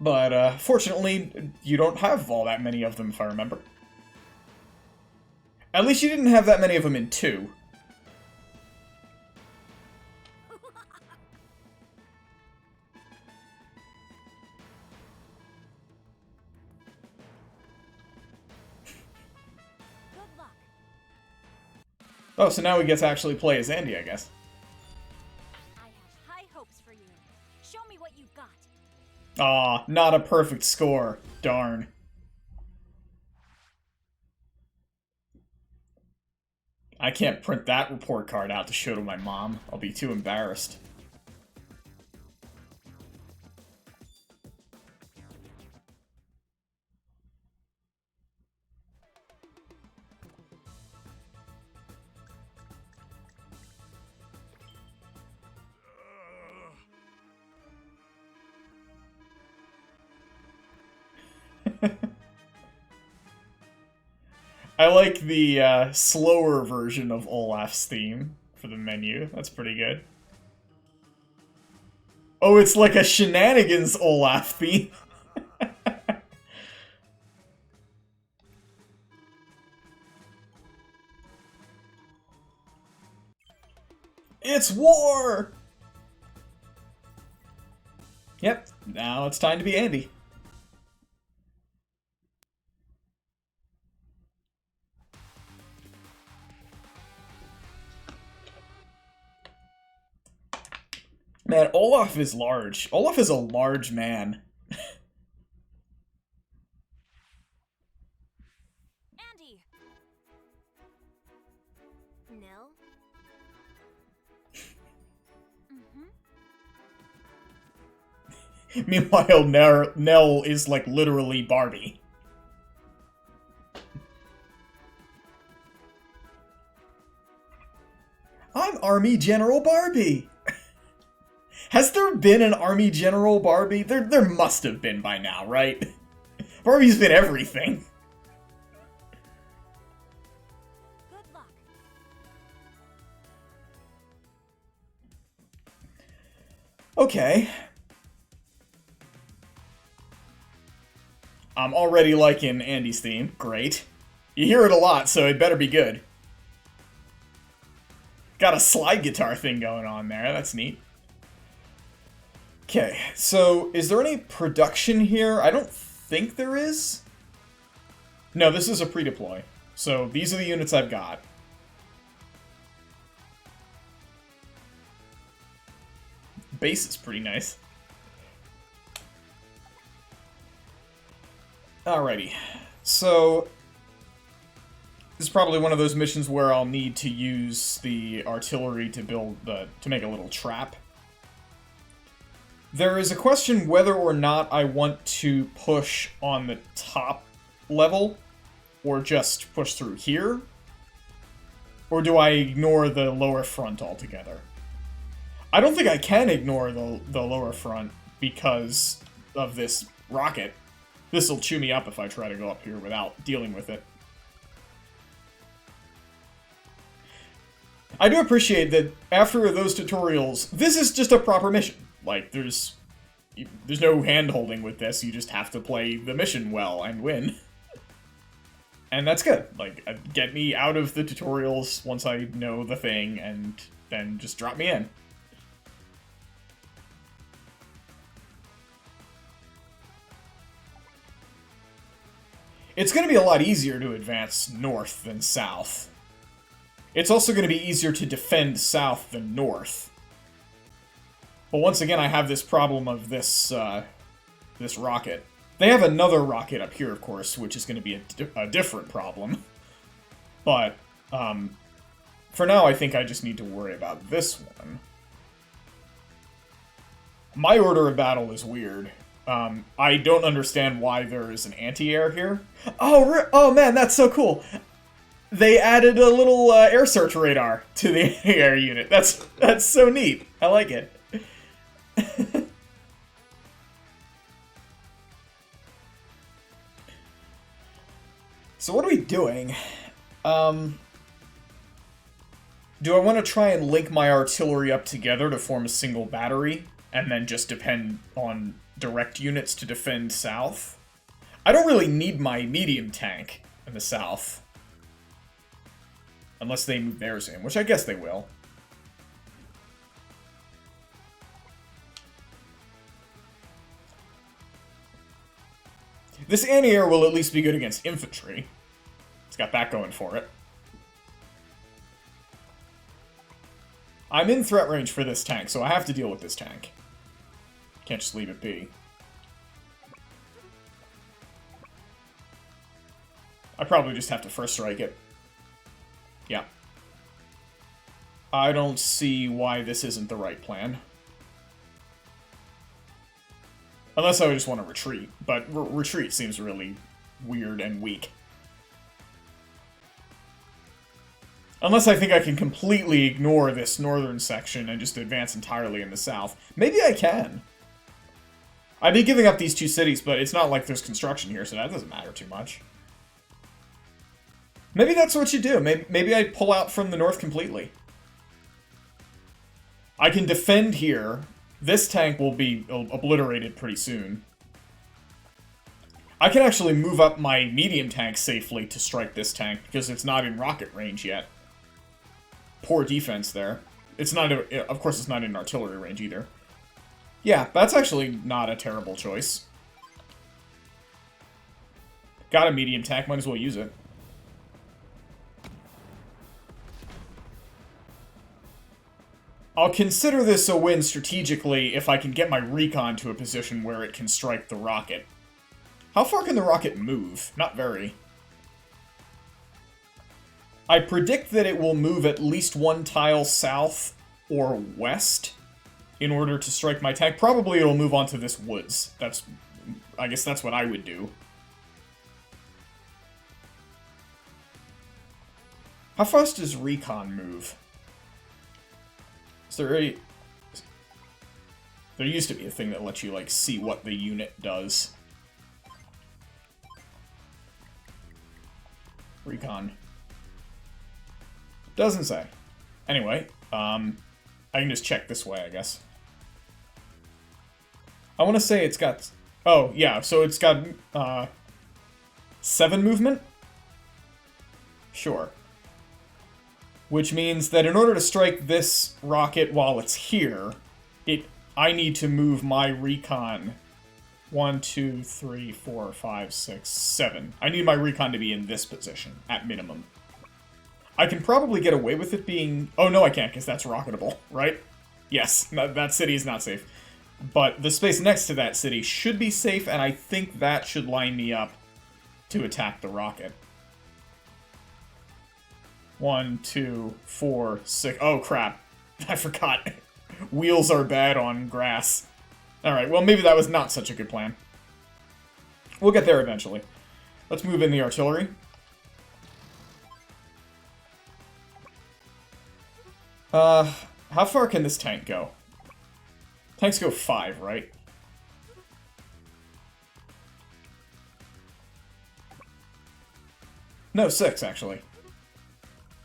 But, fortunately, you don't have all that many of them, if I remember. At least you didn't have that many of them in 2. Oh, so now we get to actually play as Andy, I guess. I have high hopes for you. Show me what you've got. Aw, not a perfect score. Darn. I can't print that report card out to show to my mom. I'll be too embarrassed. I like the slower version of Olaf's theme for the menu. That's pretty good. Oh, it's like a shenanigans Olaf theme. It's war! Yep, now it's time to be Andy. Man, Olaf is large. Olaf is a large man. Andy! Nell? Mm-hmm. Meanwhile, Nell is like literally Barbie. I'm Army General Barbie! Has there been an Army General Barbie? There must have been by now, right? Barbie's been everything. Good luck. Okay. I'm already liking Andy's theme. Great. You hear it a lot, so it better be good. Got a slide guitar thing going on there. That's neat. Okay, so is there any production here? I don't think there is. No, this is a pre-deploy. So these are the units I've got. Base is pretty nice. Alrighty, so this is probably one of those missions where I'll need to use the artillery to to make a little trap. There is a question whether or not I want to push on the top level, or just push through here, or do I ignore the lower front altogether? I don't think I can ignore the lower front because of this rocket. This'll chew me up if I try to go up here without dealing with it. I do appreciate that after those tutorials, this is just a proper mission. Like, there's no hand-holding with this, you just have to play the mission well and win. And that's good. Like, get me out of the tutorials once I know the thing, and then just drop me in. It's going to be a lot easier to advance north than south. It's also going to be easier to defend south than north. But once again, I have this problem of this rocket. They have another rocket up here, of course, which is going to be a different problem. But, for now, I think I just need to worry about this one. My order of battle is weird. I don't understand why there is an anti-air here. Oh man, that's so cool! They added a little air search radar to the air unit. That's so neat. I like it. So what are we doing? Do I want to try and link my artillery up together to form a single battery, and then just depend on direct units to defend south? I don't really need my medium tank in the south. Unless they move theirs in, which I guess they will. This anti-air will at least be good against infantry. It's got that going for it. I'm in threat range for this tank, so I have to deal with this tank. Can't just leave it be. I probably just have to first strike it. Yeah. I don't see why this isn't the right plan. Unless I would just want to retreat, but retreat seems really weird and weak. Unless I think I can completely ignore this northern section and just advance entirely in the south. Maybe I can. I'd be giving up these two cities, but it's not like there's construction here, so that doesn't matter too much. Maybe that's what you do. Maybe I pull out from the north completely. I can defend here. This tank will be obliterated pretty soon. I can actually move up my medium tank safely to strike this tank, because it's not in rocket range yet. Poor defense there. It's not, of course it's not in artillery range either. Yeah, that's actually not a terrible choice. Got a medium tank, might as well use it. I'll consider this a win strategically if I can get my recon to a position where it can strike the rocket. How far can the rocket move? Not very. I predict that it will move at least one tile south or west in order to strike my tank. Probably it'll move onto this woods. I guess that's what I would do. How fast does recon move? Is there a... There used to be a thing that lets you, like, see what the unit does. Recon. Doesn't say. Anyway, I can just check this way, I guess. I want to say it's got... Oh, yeah, so it's got, 7 movement? Sure. Which means that in order to strike this rocket while it's here, I need to move my recon 1, 2, 3, 4, 5, 6, 7. I need my recon to be in this position, at minimum. I can probably get away with it being... Oh, no, I can't, because that's rocketable, right? Yes, that city is not safe. But the space next to that city should be safe, and I think that should line me up to attack the rocket. 1, 2, 4, 6... Oh, crap. I forgot. Wheels are bad on grass. Alright, well, maybe that was not such a good plan. We'll get there eventually. Let's move in the artillery. How far can this tank go? Tanks go 5, right? No, 6, actually.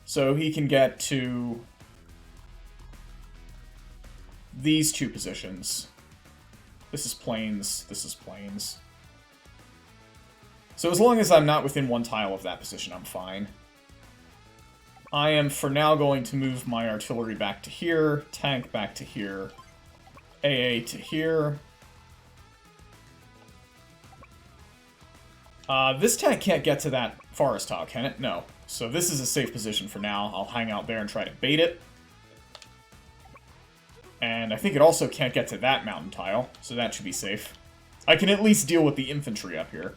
So he can get to these two positions. This is plains, this is plains. So as long as I'm not within one tile of that position, I'm fine. I am, for now, going to move my artillery back to here, tank back to here, AA to here. This tank can't get to that forest tile, can it? No. So this is a safe position for now. I'll hang out there and try to bait it. And I think it also can't get to that mountain tile, so that should be safe. I can at least deal with the infantry up here.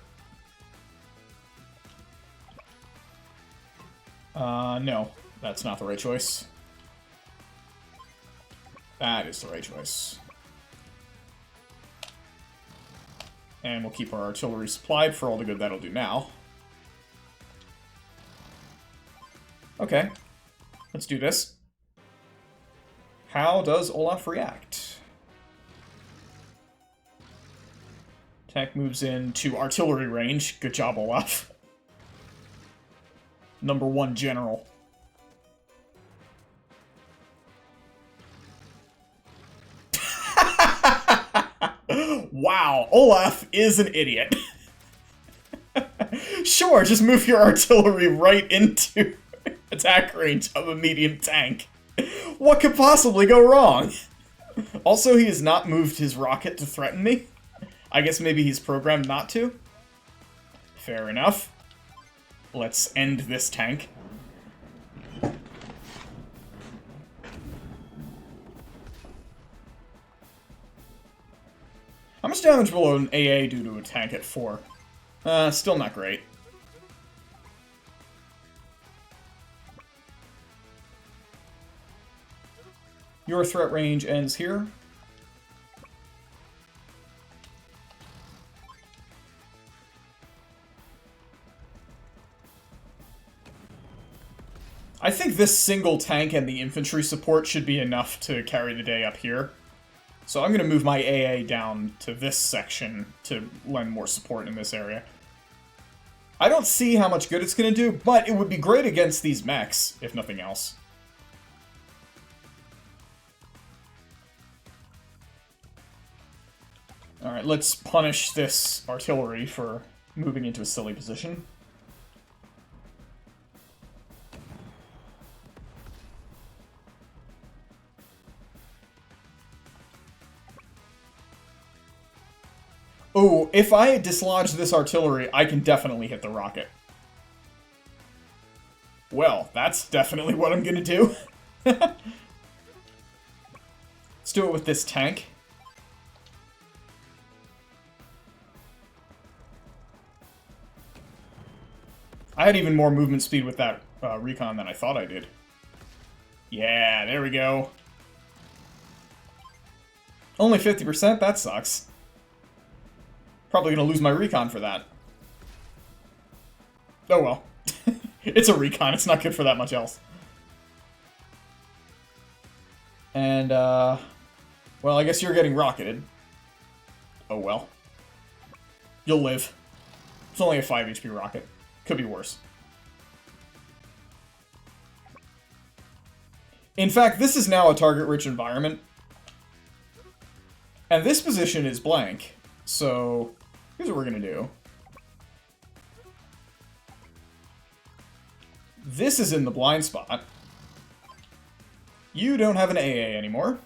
No. That's not the right choice. That is the right choice. And we'll keep our artillery supplied for all the good that'll do now. Okay. Let's do this. How does Olaf react? Tank moves into artillery range. Good job, Olaf. Number 1 general. Wow, Olaf is an idiot. Sure, just move your artillery right into attack range of a medium tank. What could possibly go wrong? Also, he has not moved his rocket to threaten me. I guess maybe he's programmed not to. Fair enough. Let's end this tank. damage below an AA due to a tank at 4. Still not great. Your threat range ends here. I think this single tank and the infantry support should be enough to carry the day up here. So I'm going to move my AA down to this section to lend more support in this area. I don't see how much good it's going to do, but it would be great against these mechs, if nothing else. Alright, let's punish this artillery for moving into a silly position. Oh, if I dislodge this artillery, I can definitely hit the rocket. Well, that's definitely what I'm gonna do. Let's do it with this tank. I had even more movement speed with that recon than I thought I did. Yeah, there we go. Only 50%? That sucks. Probably gonna lose my recon for that. Oh well. It's a recon, it's not good for that much else. And, well, I guess you're getting rocketed. Oh well. You'll live. It's only a 5 HP rocket. Could be worse. In fact, this is now a target-rich environment. And this position is blank. So, here's what we're gonna do. This is in the blind spot. You don't have an AA anymore.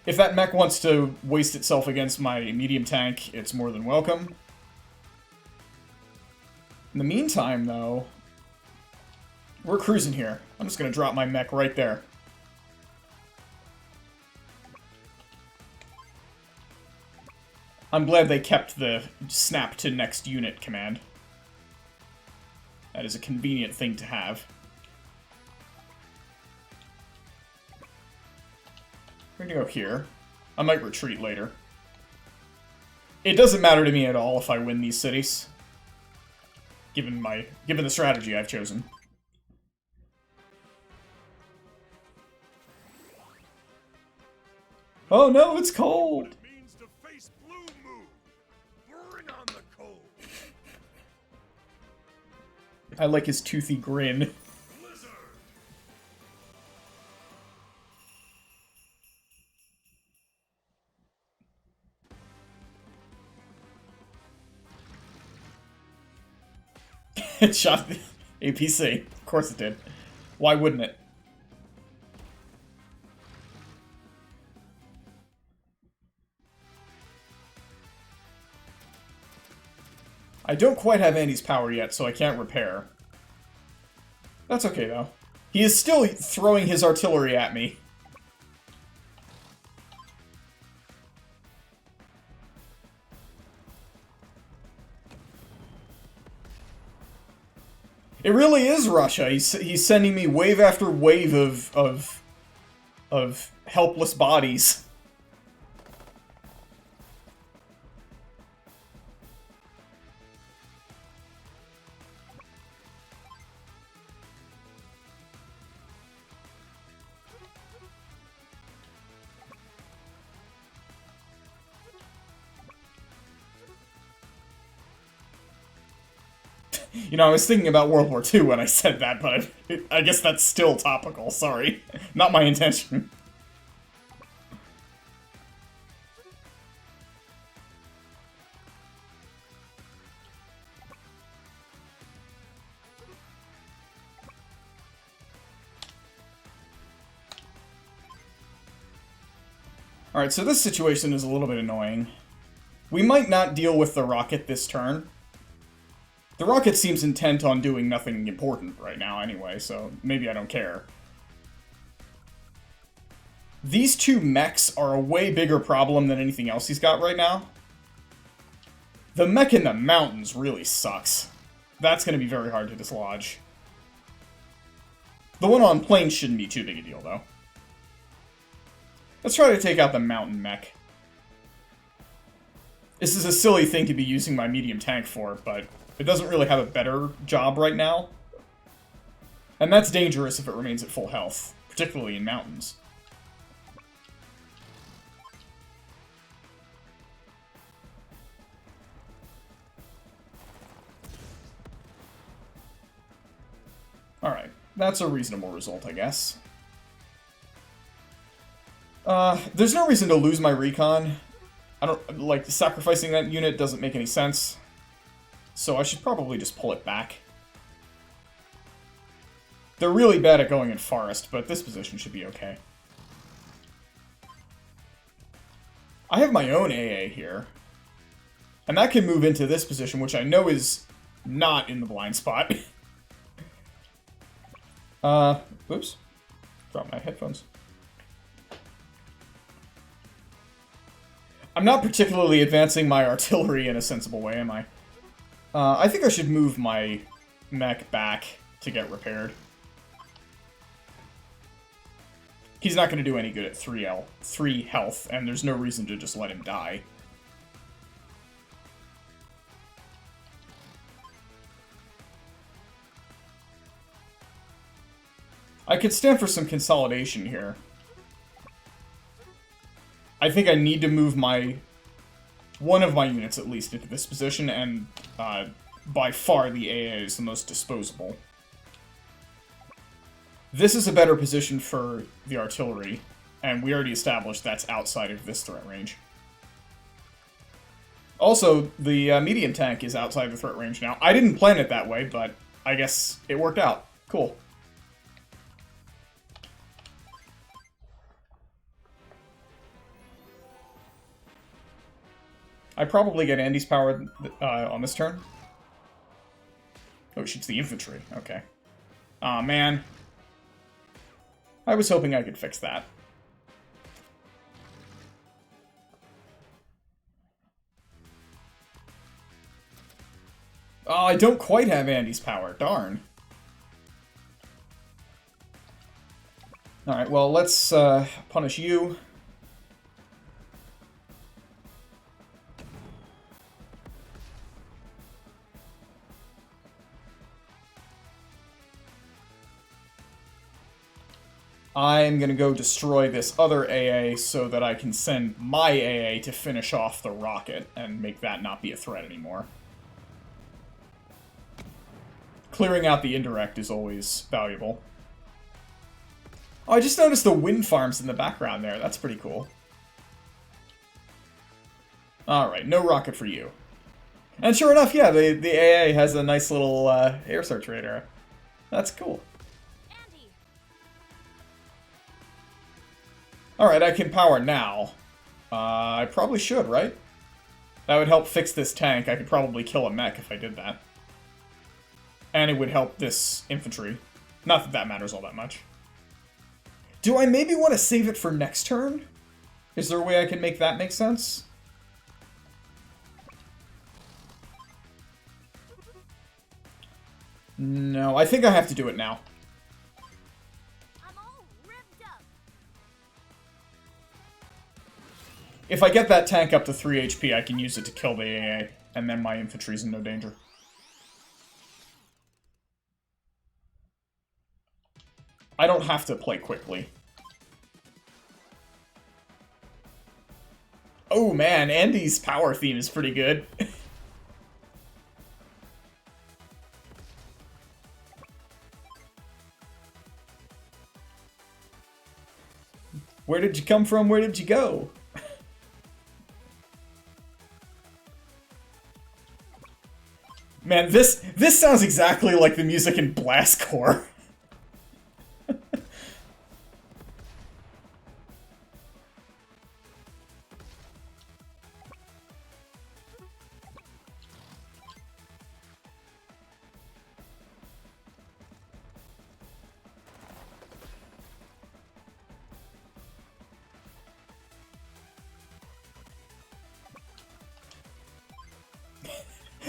If that mech wants to waste itself against my medium tank, it's more than welcome. In the meantime, though, we're cruising here. I'm just gonna drop my mech right there. I'm glad they kept the snap to next unit command. That is a convenient thing to have. We're gonna go here. I might retreat later. It doesn't matter to me at all if I win these cities. Given the strategy I've chosen. Oh no, it's cold! It means to face Blue Moon. Bring on the cold. I like his toothy grin. Blizzard. It shot the APC. Of course it did. Why wouldn't it? I don't quite have Andy's power yet, so I can't repair. That's okay, though. He is still throwing his artillery at me. It really is Russia. He's sending me wave after wave of helpless bodies. You know, I was thinking about World War II when I said that, but I guess that's still topical, sorry. Not my intention. Alright, so this situation is a little bit annoying. We might not deal with the rocket this turn. The rocket seems intent on doing nothing important right now anyway, so maybe I don't care. These two mechs are a way bigger problem than anything else he's got right now. The mech in the mountains really sucks. That's going to be very hard to dislodge. The one on plains shouldn't be too big a deal, though. Let's try to take out the mountain mech. This is a silly thing to be using my medium tank for, but it doesn't really have a better job right now. And that's dangerous if it remains at full health, particularly in mountains. Alright, that's a reasonable result, I guess. There's no reason to lose my recon. I don't, like, sacrificing that unit doesn't make any sense. So I should probably just pull it back. They're really bad at going in forest, but this position should be okay. I have my own AA here. And that can move into this position, which I know is not in the blind spot. Oops. Dropped my headphones. I'm not particularly advancing my artillery in a sensible way, am I? I think I should move my mech back to get repaired. He's not going to do any good at 3 health, and there's no reason to just let him die. I could stand for some consolidation here. I think I need to move one of my units at least into this position, and by far the AA is the most disposable. This is a better position for the artillery, and we already established that's outside of this threat range. Also, the medium tank is outside the threat range now. I didn't plan it that way, but I guess it worked out. Cool. I probably get Andy's power on this turn. Oh, it shoots the infantry. Okay. Aw, man. I was hoping I could fix that. Oh, I don't quite have Andy's power. Darn. Alright, well, let's punish you. I'm gonna go destroy this other AA so that I can send my AA to finish off the rocket and make that not be a threat anymore. Clearing out the indirect is always valuable. Oh, I just noticed the wind farms in the background there. That's pretty cool. Alright, no rocket for you. And sure enough, yeah, the AA has a nice little air search radar. That's cool. Alright, I can power now. I probably should, right? That would help fix this tank. I could probably kill a mech if I did that. And it would help this infantry. Not that that matters all that much. Do I maybe want to save it for next turn? Is there a way I can make that make sense? No, I think I have to do it now. If I get that tank up to 3 HP, I can use it to kill the AA, and then my infantry's in no danger. I don't have to play quickly. Oh man, Andy's power theme is pretty good. Where did you come from? Where did you go? Man, this sounds exactly like the music in Blast Corps.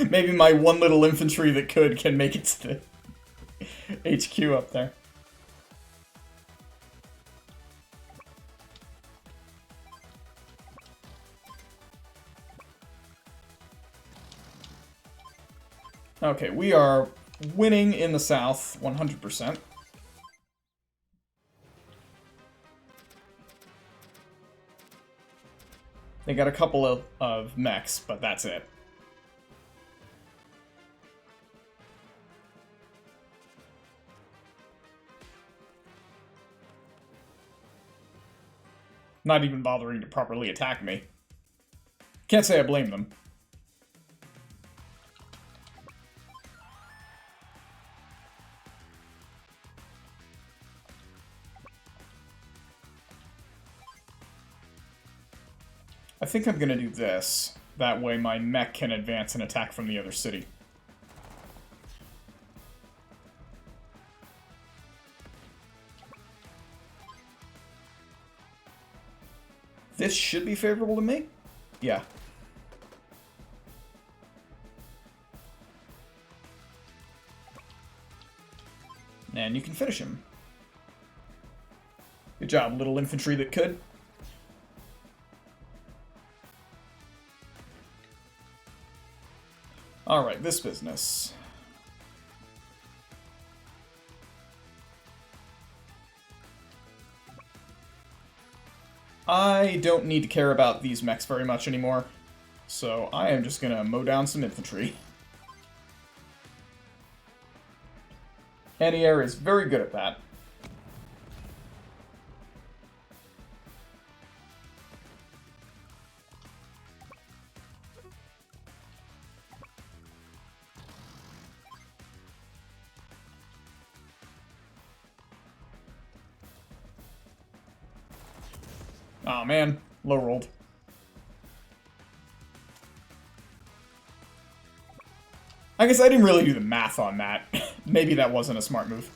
Maybe my one little infantry that could can make it to the HQ up there. Okay, we are winning in the south 100%. They got a couple of mechs, but that's it. Not even bothering to properly attack me. Can't say I blame them. I think I'm gonna do this. That way my mech can advance and attack from the other city. This should be favorable to me? Yeah. And you can finish him. Good job, little infantry that could. Alright, this business. I don't need to care about these mechs very much anymore, so I am just gonna mow down some infantry. Anti-air is very good at that. Aw, man. Low rolled. I guess I didn't really do the math on that. Maybe that wasn't a smart move.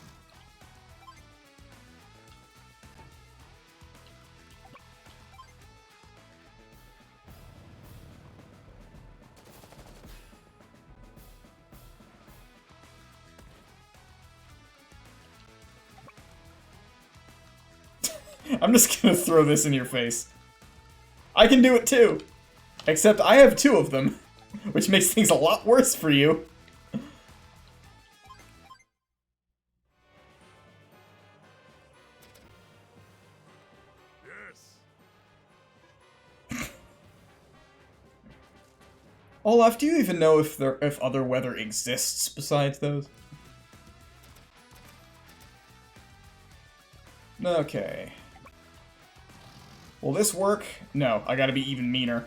I'm just gonna throw this in your face. I can do it too! Except I have two of them, which makes things a lot worse for you. Yes. Olaf, do you even know if other weather exists besides those? Okay. Will this work? No, I gotta be even meaner.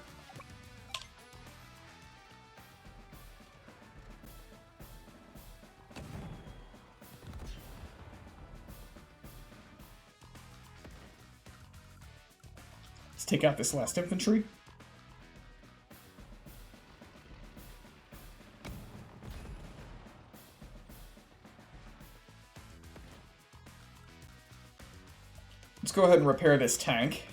Let's take out this last infantry. Let's go ahead and repair this tank.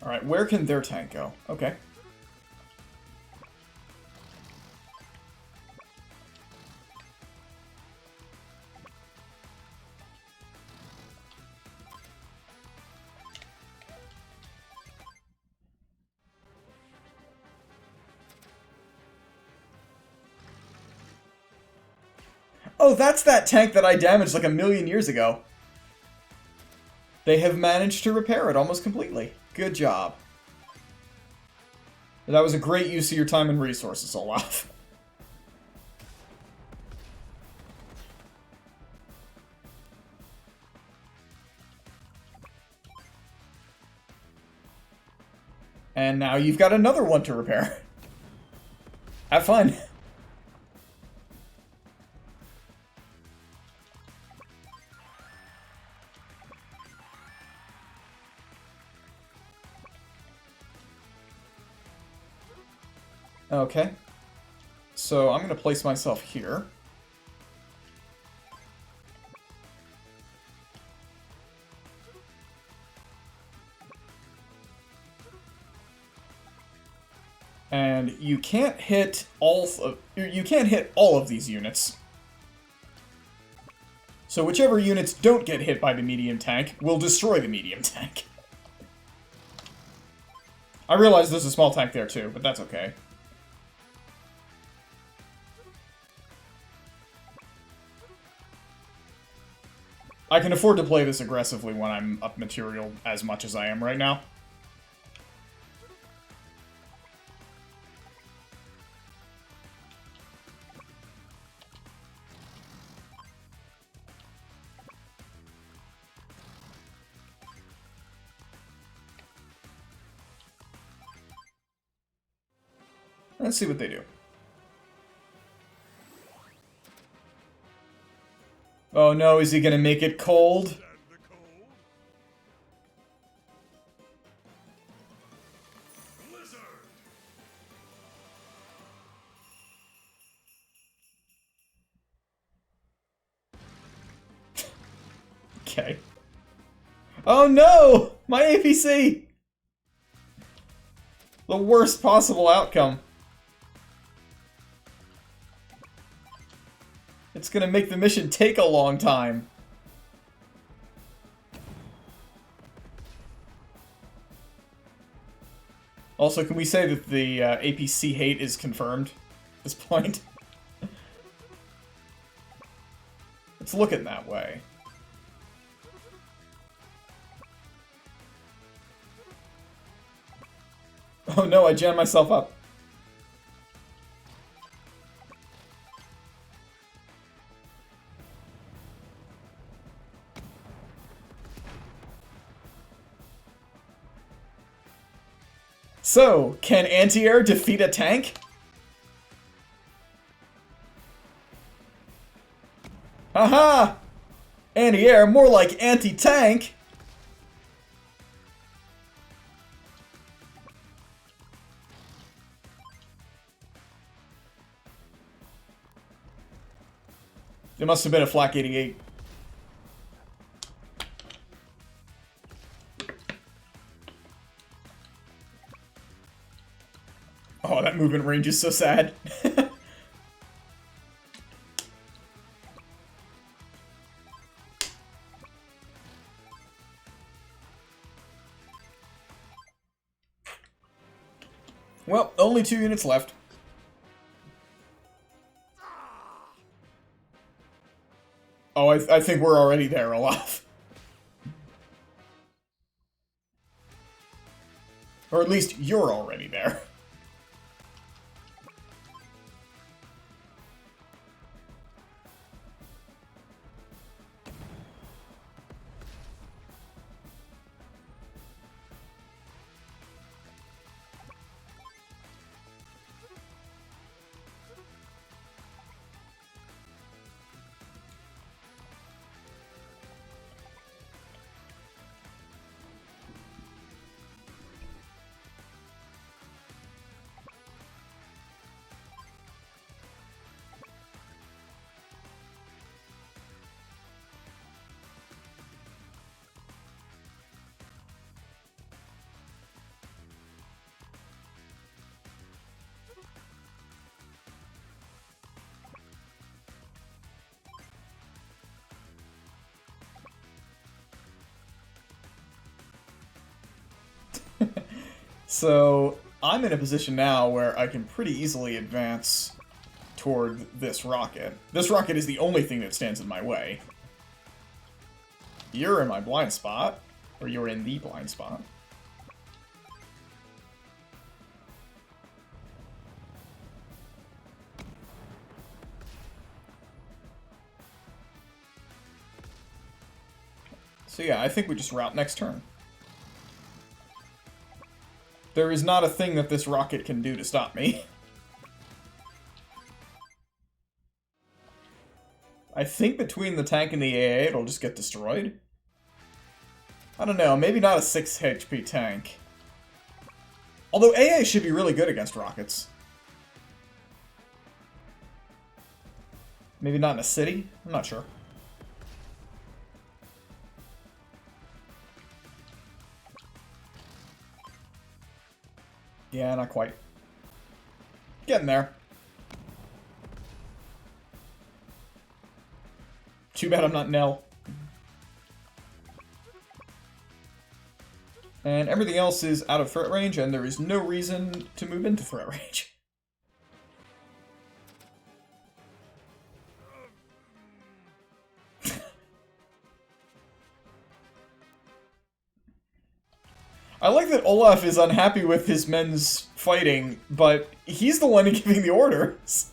Alright, where can their tank go? Okay. Oh, that's that tank that I damaged like 1,000,000 years ago. They have managed to repair it almost completely. Good job. That was a great use of your time and resources, Olaf. And now you've got another one to repair. Have fun. Okay. So I'm going to place myself here. And you can't hit all of these units. So whichever units don't get hit by the medium tank will destroy the medium tank. I realize there's a small tank there too, but that's okay. I can afford to play this aggressively when I'm up material as much as I am right now. Let's see what they do. Oh no, is he gonna make it cold? Stand the cold. Blizzard. Okay. Oh no! My APC! The worst possible outcome. It's gonna make the mission take a long time. Also, can we say that the APC hate is confirmed at this point? It's looking that way. Oh no, I jammed myself up. So, can anti-air defeat a tank? Haha! Anti-air, more like anti-tank! It must have been a Flak 88. Oh, that movement range is so sad. Well, only 2 units left. Oh, I think we're already there, Olaf. Or at least you're already there. So, I'm in a position now where I can pretty easily advance toward this rocket. This rocket is the only thing that stands in my way. You're in my blind spot. Or you're in the blind spot. So yeah, I think we just route next turn. There is not a thing that this rocket can do to stop me. I think between the tank and the AA, it'll just get destroyed. I don't know, maybe not a 6 HP tank. Although AA should be really good against rockets. Maybe not in a city? I'm not sure. Yeah, not quite. Getting there. Too bad I'm not Nell. And everything else is out of threat range, and there is no reason to move into threat range. I like that Olaf is unhappy with his men's fighting, but he's the one giving the orders.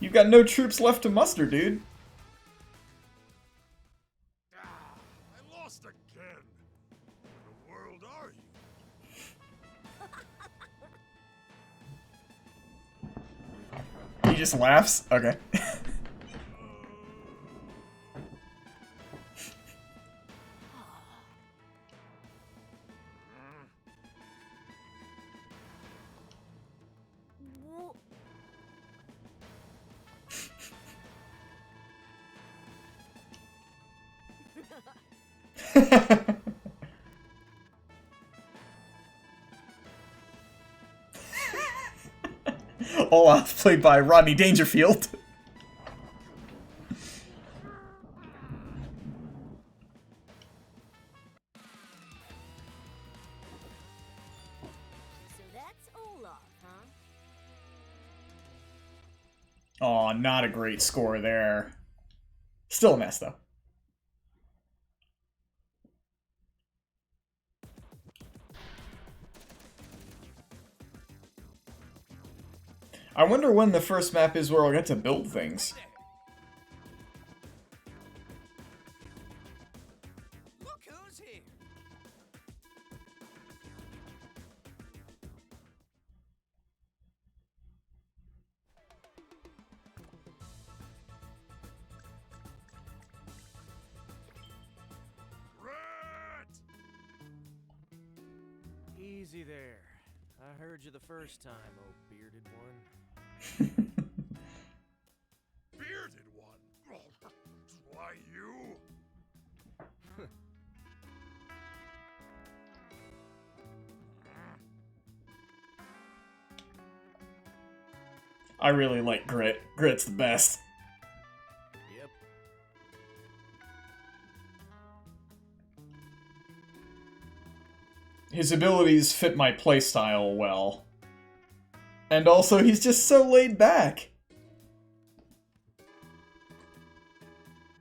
You've got no troops left to muster, dude. I lost again. Where in the world are you? He just laughs? Okay. Wha- Olaf, played by Rodney Dangerfield. So that's Olaf, huh? Aw, not a great score there. Still a mess, though. I wonder when the first map is where I'll get to build things. Look who's here. Rat! Easy there. I heard you the first time, oh bearded one. Bearded one. Why you? I really like Grit. Grit's the best. Yep. His abilities fit my playstyle well. And also, he's just so laid back.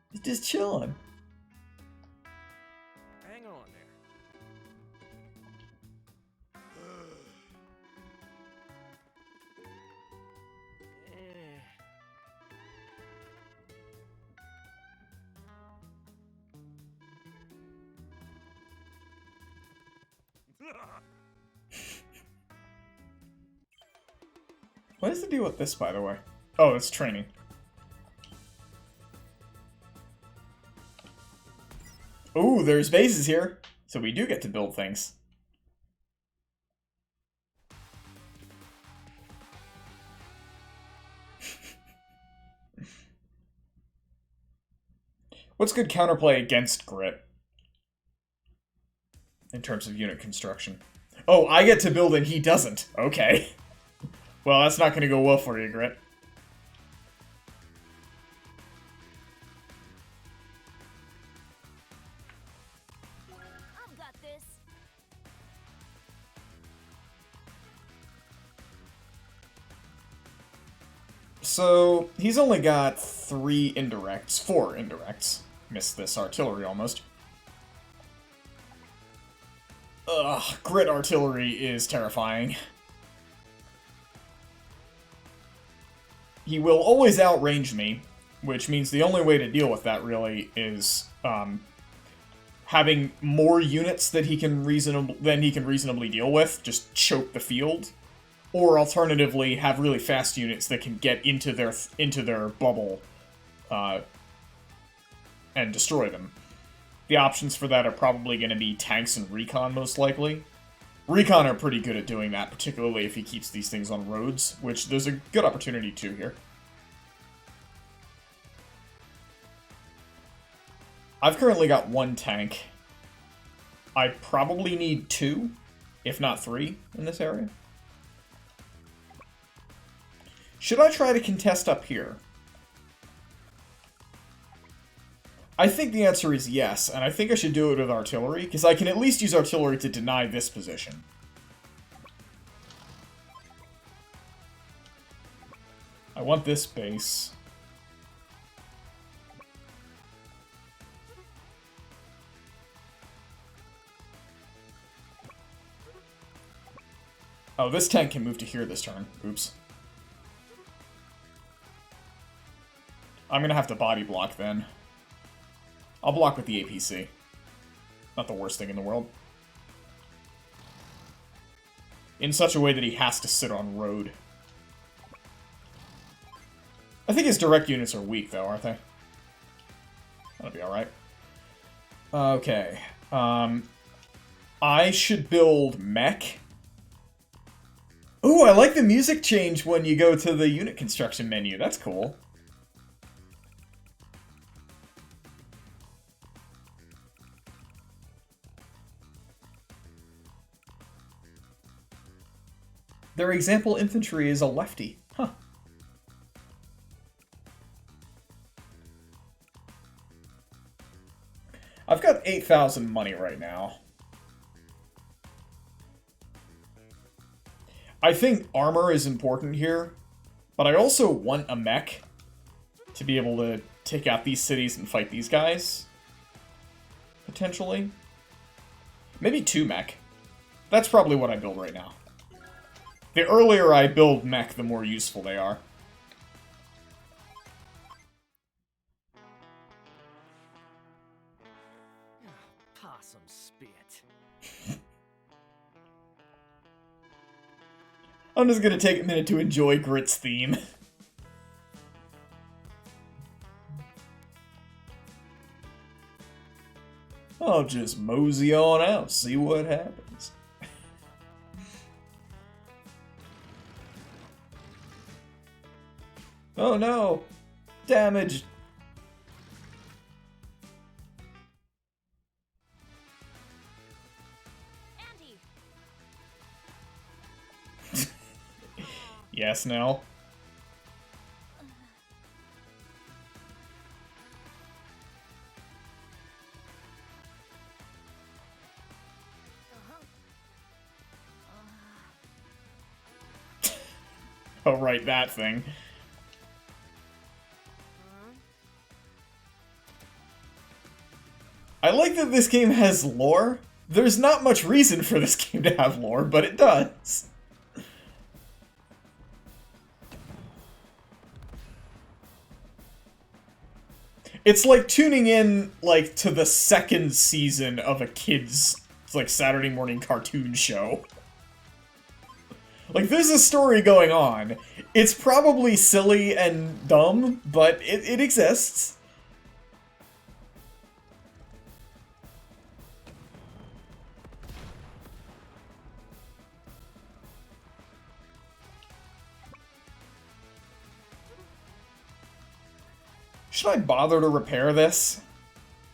He's just chilling. Hang on there. Eh. What is the deal with this, by the way? Oh, it's training. Ooh, there's bases here. So we do get to build things. What's good counterplay against Grit? In terms of unit construction. Oh, I get to build and he doesn't. Okay. Well, that's not going to go well for you, Grit. I've got this. So, he's only got 3 indirects. 4 indirects. Missed this artillery almost. Ugh, Grit artillery is terrifying. He will always outrange me, which means the only way to deal with that, really, is having more units that he can reasonably deal with, just choke the field, or alternatively have really fast units that can get into their bubble and destroy them. The options for that are probably going to be tanks and recon, most likely. Recon are pretty good at doing that, particularly if he keeps these things on roads, which there's a good opportunity to here. I've currently got 1 tank. I probably need 2, if not 3, in this area. Should I try to contest up here? I think the answer is yes, and I think I should do it with artillery, because I can at least use artillery to deny this position. I want this base. Oh, this tank can move to here this turn. Oops. I'm gonna have to body block then. I'll block with the APC. Not the worst thing in the world. In such a way that he has to sit on road. I think his direct units are weak, though, aren't they? That'll be alright. Okay. I should build mech. Ooh, I like the music change when you go to the unit construction menu. That's cool. Their example infantry is a lefty. Huh. I've got 8,000 money right now. I think armor is important here, but I also want a mech to be able to take out these cities and fight these guys. Potentially. Maybe 2 mech. That's probably what I build right now. The earlier I build mech, the more useful they are. Possum spit. I'm just gonna take a minute to enjoy Grit's theme. I'll just mosey on out, see what happens. Oh no! Damage! Andy! Yes, Nell. Oh, right, that thing. I like that this game has lore. There's not much reason for this game to have lore, but it does. It's like tuning in, like, to the 2nd season of a kid's, like, Saturday morning cartoon show. Like, there's a story going on. It's probably silly and dumb, but it exists. Should I bother to repair this?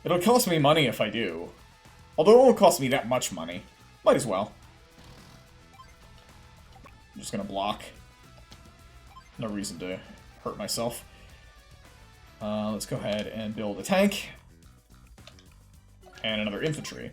It'll cost me money if I do. Although it won't cost me that much money. Might as well. I'm just gonna block. No reason to hurt myself. Let's go ahead and build a tank. And another infantry.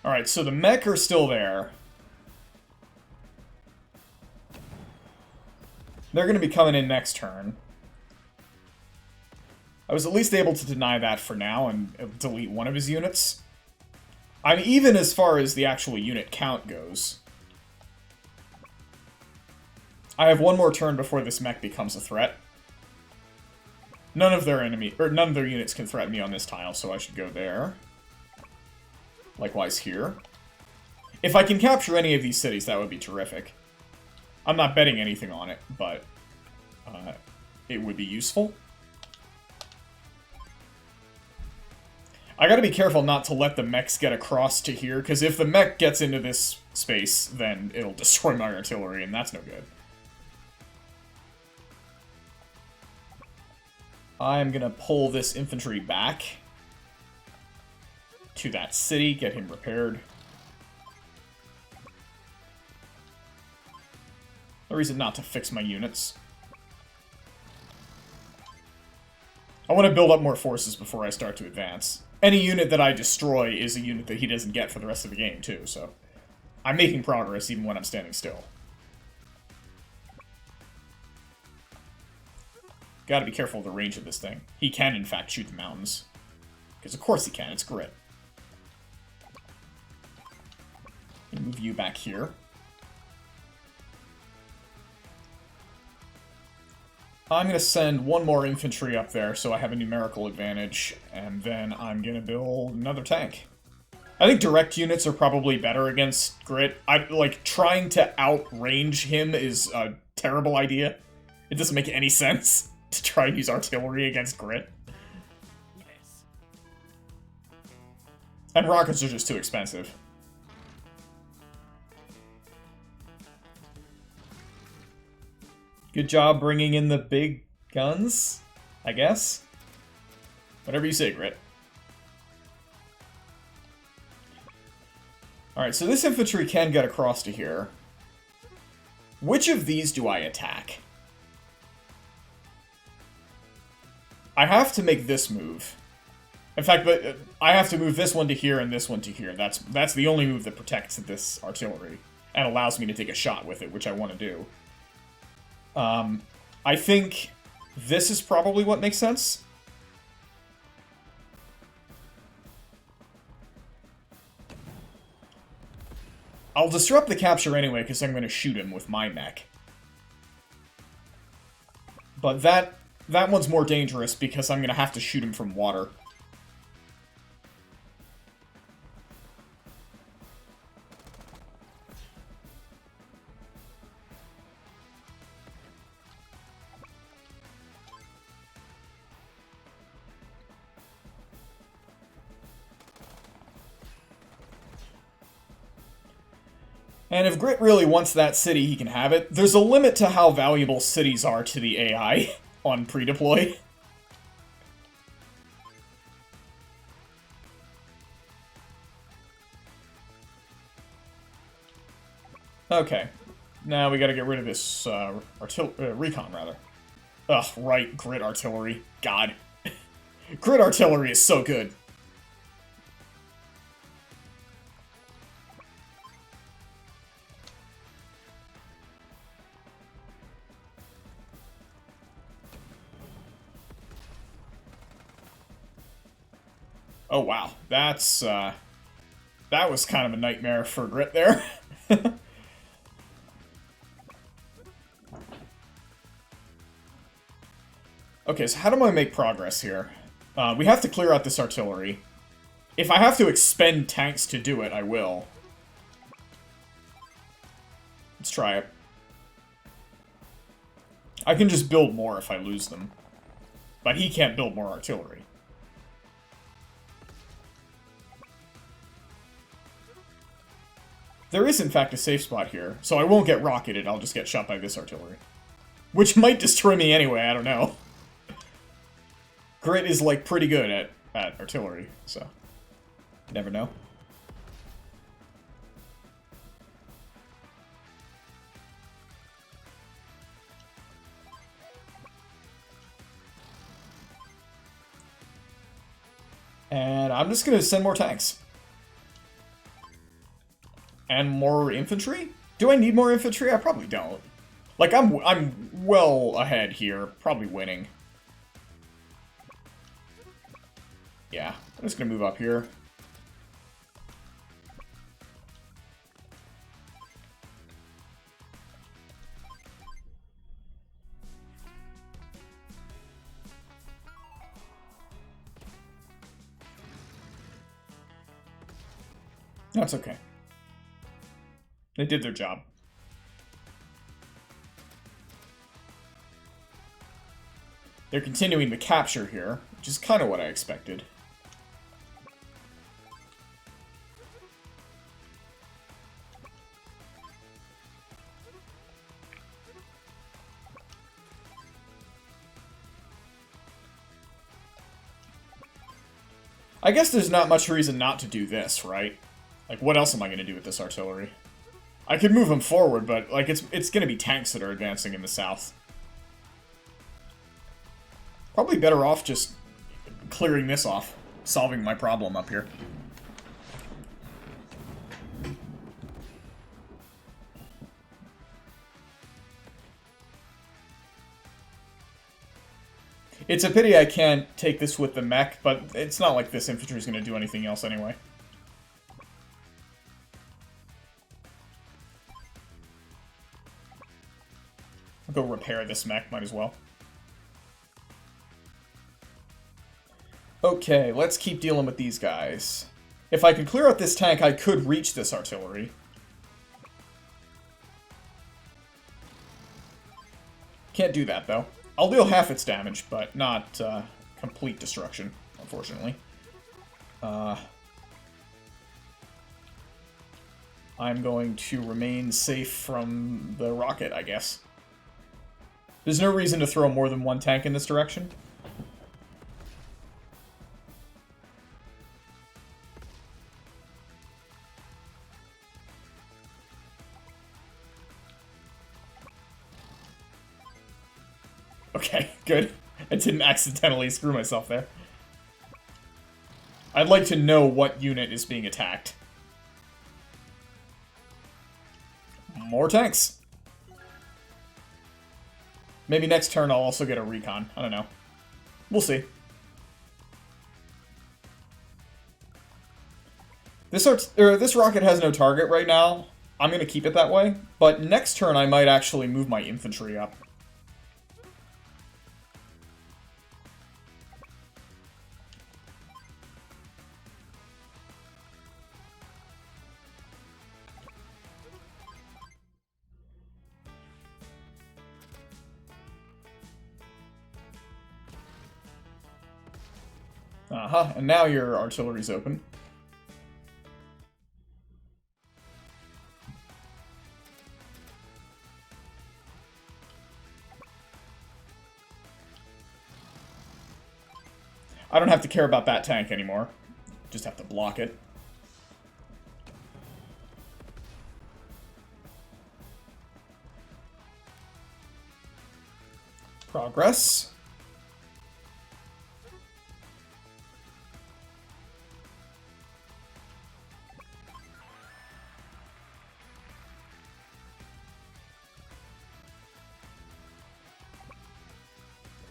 Alright, so the mech are still there. They're going to be coming in next turn. I was at least able to deny that for now and delete one of his units. I'm even as far as the actual unit count goes. I have one more turn before this mech becomes a threat. None of their units can threaten me on this tile, so I should go there. Likewise here. If I can capture any of these cities, that would be terrific. I'm not betting anything on it, but it would be useful. I gotta be careful not to let the mechs get across to here, because if the mech gets into this space, then it'll destroy my artillery, and that's no good. I'm gonna pull this infantry back to that city, get him repaired. No reason not to fix my units. I want to build up more forces before I start to advance. Any unit that I destroy is a unit that he doesn't get for the rest of the game, too, so... I'm making progress even when I'm standing still. Gotta be careful of the range of this thing. He can, in fact, shoot the mountains. Because of course he can, it's grit. Move you back here. I'm going to send one more infantry up there so I have a numerical advantage, and then I'm going to build another tank. I think direct units are probably better against Grit. Trying to outrange him is a terrible idea. It doesn't make any sense to try and use artillery against Grit. Yes. And rockets are just too expensive. Good job bringing in the big guns, I guess. Whatever you say, Grit. Alright, so this infantry can get across to here. Which of these do I attack? I have to make this move. In fact, but I have to move this one to here and this one to here. That's the only move that protects this artillery and allows me to take a shot with it, which I want to do. I think this is probably what makes sense. I'll disrupt the capture anyway, because I'm going to shoot him with my mech. But that one's more dangerous, because I'm going to have to shoot him from water. And if Grit really wants that city, he can have it. There's a limit to how valuable cities are to the AI on pre-deploy. Okay. Now we gotta get rid of this, recon, rather. Ugh, right, Grit artillery. God. Grit artillery is so good. Oh wow, that was kind of a nightmare for Grit there. Okay, so how do I make progress here? We have to clear out this artillery. If I have to expend tanks to do it, I will. Let's try it. I can just build more if I lose them. But he can't build more artillery. There is, in fact, a safe spot here, so I won't get rocketed, I'll just get shot by this artillery. Which might destroy me anyway, I don't know. Grit is, like, pretty good at artillery, so... never know. And I'm just gonna send more tanks. And more infantry? Do I need more infantry? I probably don't. Like, I'm well ahead here, probably winning. Yeah, I'm just gonna move up here. That's okay. They did their job. They're continuing the capture here, which is kind of what I expected. I guess there's not much reason not to do this, right? Like, what else am I going to do with this artillery? I could move them forward, but, like, it's going to be tanks that are advancing in the south. Probably better off just clearing this off, solving my problem up here. It's a pity I can't take this with the mech, but it's not like this infantry is going to do anything else anyway. I'll go repair this mech, might as well. Okay, let's keep dealing with these guys. If I could clear out this tank, I could reach this artillery. Can't do that, though. I'll deal half its damage, but not complete destruction, unfortunately. I'm going to remain safe from the rocket, I guess. There's no reason to throw more than one tank in this direction. Okay, good. I didn't accidentally screw myself there. I'd like to know what unit is being attacked. More tanks. Maybe next turn I'll also get a recon. I don't know. We'll see. This rocket has no target right now. I'm going to keep it that way. But next turn I might actually move my infantry up. And now your artillery's open. I don't have to care about that tank anymore. Just have to block it. Progress.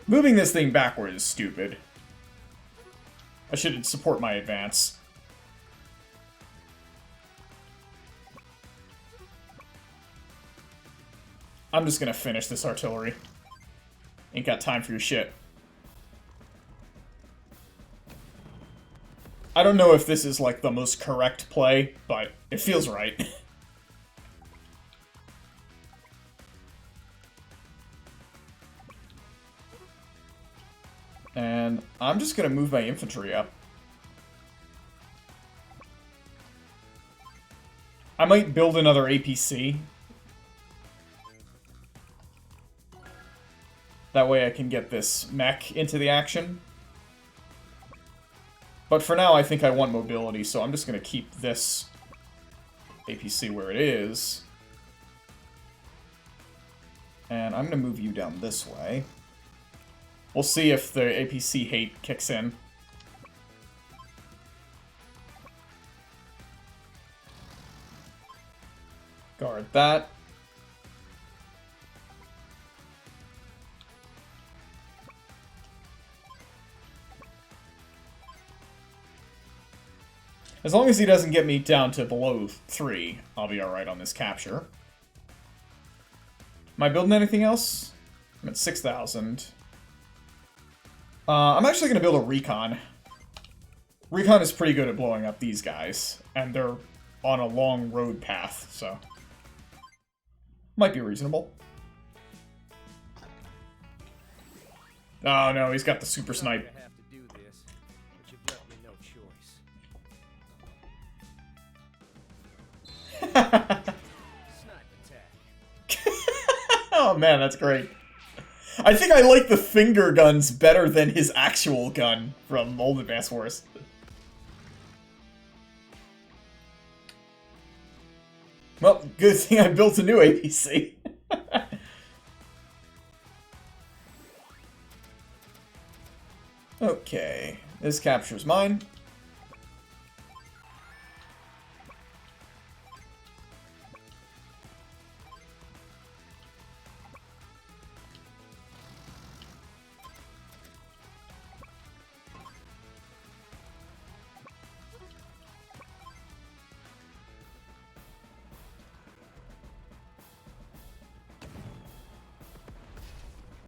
Moving this thing backward is stupid. I should support my advance. I'm just gonna finish this artillery. Ain't got time for your shit. I don't know if this is like the most correct play, but it feels right. And I'm just going to move my infantry up. I might build another APC. That way I can get this mech into the action. But for now I think I want mobility, so I'm just going to keep this APC where it is. And I'm going to move you down this way. We'll see if the APC hate kicks in. Guard that. As long as he doesn't get me down to below 3, I'll be alright on this capture. Am I building anything else? I'm at 6,000. I'm actually going to build a recon. Recon is pretty good at blowing up these guys, and they're on a long road path, so might be reasonable. Oh no, he's got the super Sorry snipe. I have to do this, but you've left me no choice. Snipe attack. Oh man, that's great. I think I like the finger guns better than his actual gun from Old Advance Wars. Well, good thing I built a new APC. Okay, this captures mine.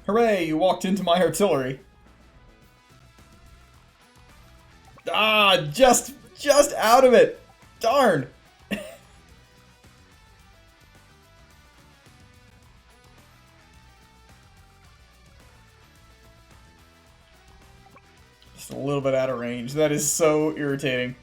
Hooray, you walked into my artillery. Ah, just out of it. Darn. Just a little bit out of range. That is so irritating.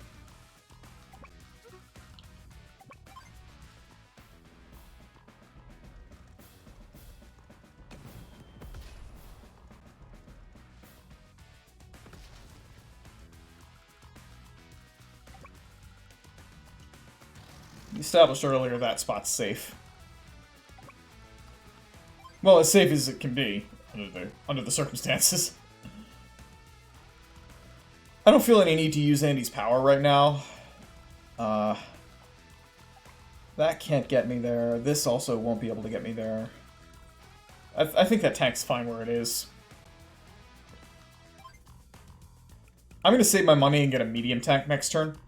Established earlier that spot's safe. Well, as safe as it can be under the circumstances. I don't feel any need to use Andy's power right now. That can't get me there. This also won't be able to get me there. I think that tank's fine where it is. I'm gonna save my money and get a medium tank next turn.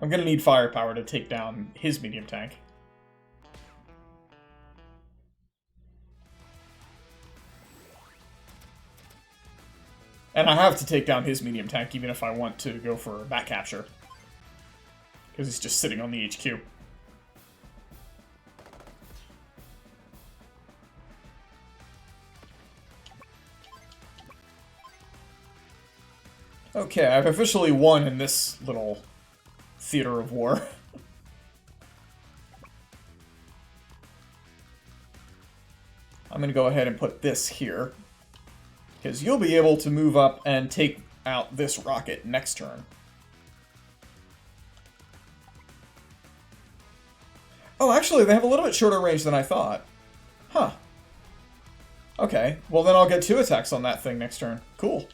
I'm gonna need firepower to take down his medium tank. And I have to take down his medium tank even if I want to go for back capture. Because he's just sitting on the HQ. Okay, I've officially won in this little theater of war. I'm gonna go ahead and put this here. Because you'll be able to move up and take out this rocket next turn. Oh, actually, they have a little bit shorter range than I thought. Huh. Okay, well then I'll get 2 attacks on that thing next turn. Cool.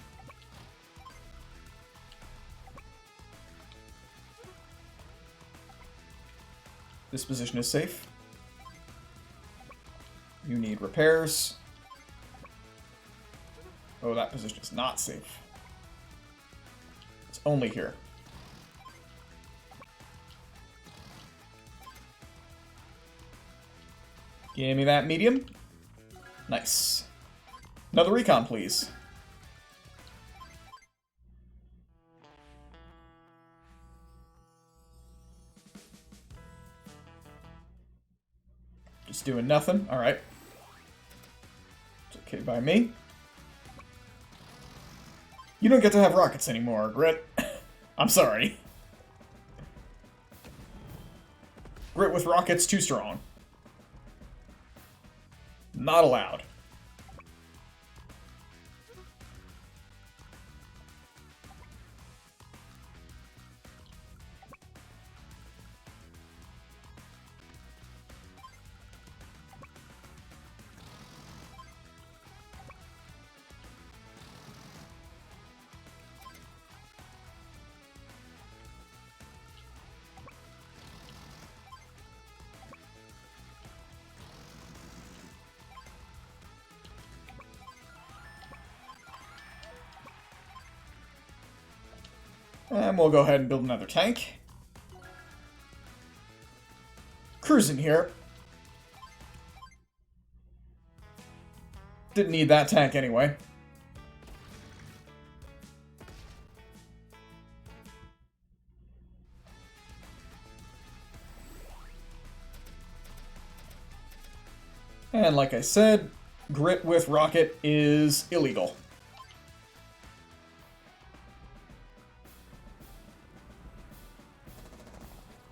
This position is safe. You need repairs. Oh, that position is not safe. It's only here. Give me that medium. Nice. Another recon, please. Just doing nothing. Alright. It's okay by me. You don't get to have rockets anymore, Grit. I'm sorry. Grit with rockets, too strong. Not allowed. And we'll go ahead and build another tank. Cruising here. Didn't need that tank anyway. And like I said, Grit with Rocket is illegal.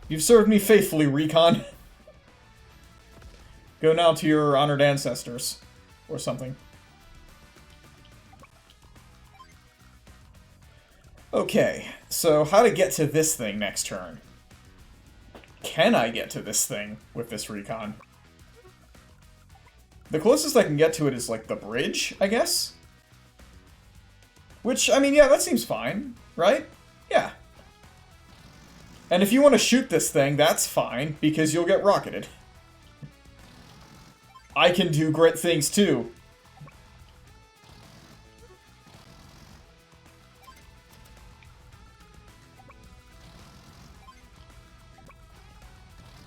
You've served me faithfully, Recon. Go now to your honored ancestors. Or something. Okay, so how to get to this thing next turn? Can I get to this thing with this Recon? The closest I can get to it is, like, the bridge, I guess? Which, I mean, yeah, that seems fine, right? Yeah. And if you want to shoot this thing, that's fine, because you'll get rocketed. I can do Grit things, too.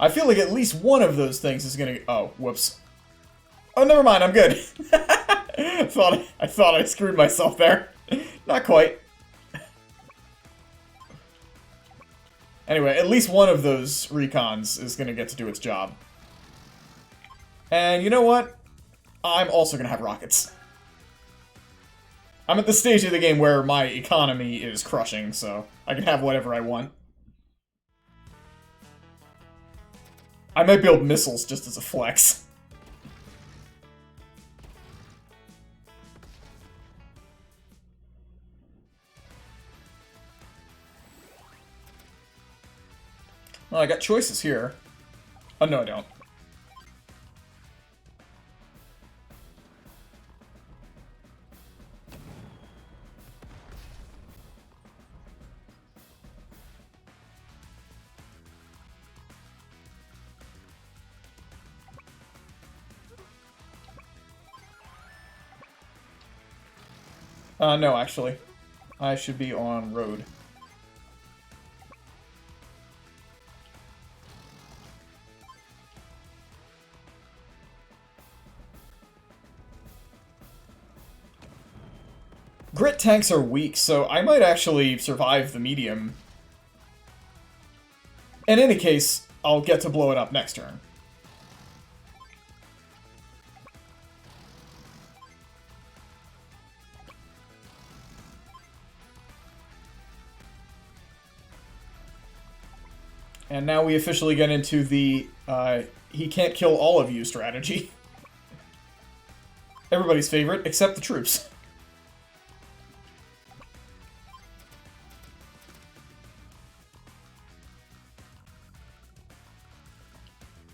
I feel like at least one of those things is gonna... Oh, whoops. Oh, never mind, I'm good. I thought I screwed myself there. Not quite. Anyway, at least one of those recons is gonna get to do its job. And you know what? I'm also gonna have rockets. I'm at the stage of the game where my economy is crushing, so I can have whatever I want. I might build missiles just as a flex. Well, I got choices here. Oh, no, I don't. No, actually. I should be on road. Grit tanks are weak, so I might actually survive the medium. In any case, I'll get to blow it up next turn. And now we officially get into the, he can't kill all of you strategy. Everybody's favorite, except the troops.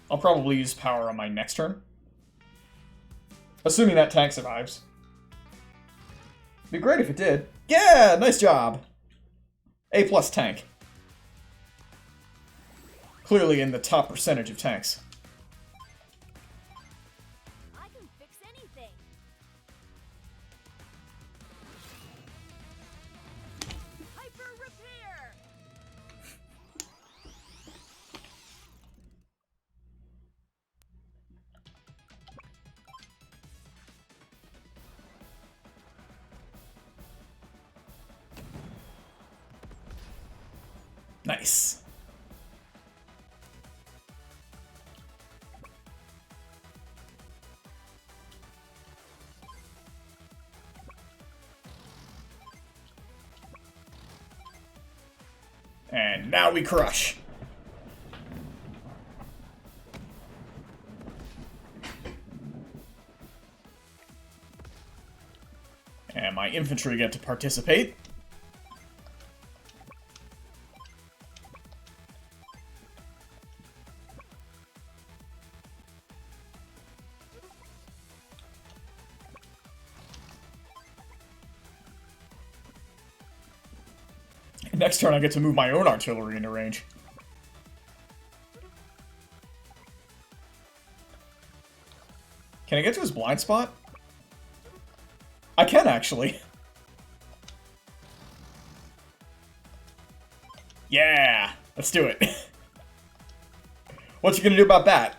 I'll probably use power on my next turn. Assuming that tank survives. Be great if it did. Yeah, nice job! A+ tank. Clearly in the top percentage of tanks. I can fix anything. Hyper repair. Nice. And now we crush. And my infantry get to participate. Next turn I get to move my own artillery into range. Can I get to his blind spot? I can, actually. Yeah! Let's do it. What you gonna do about that?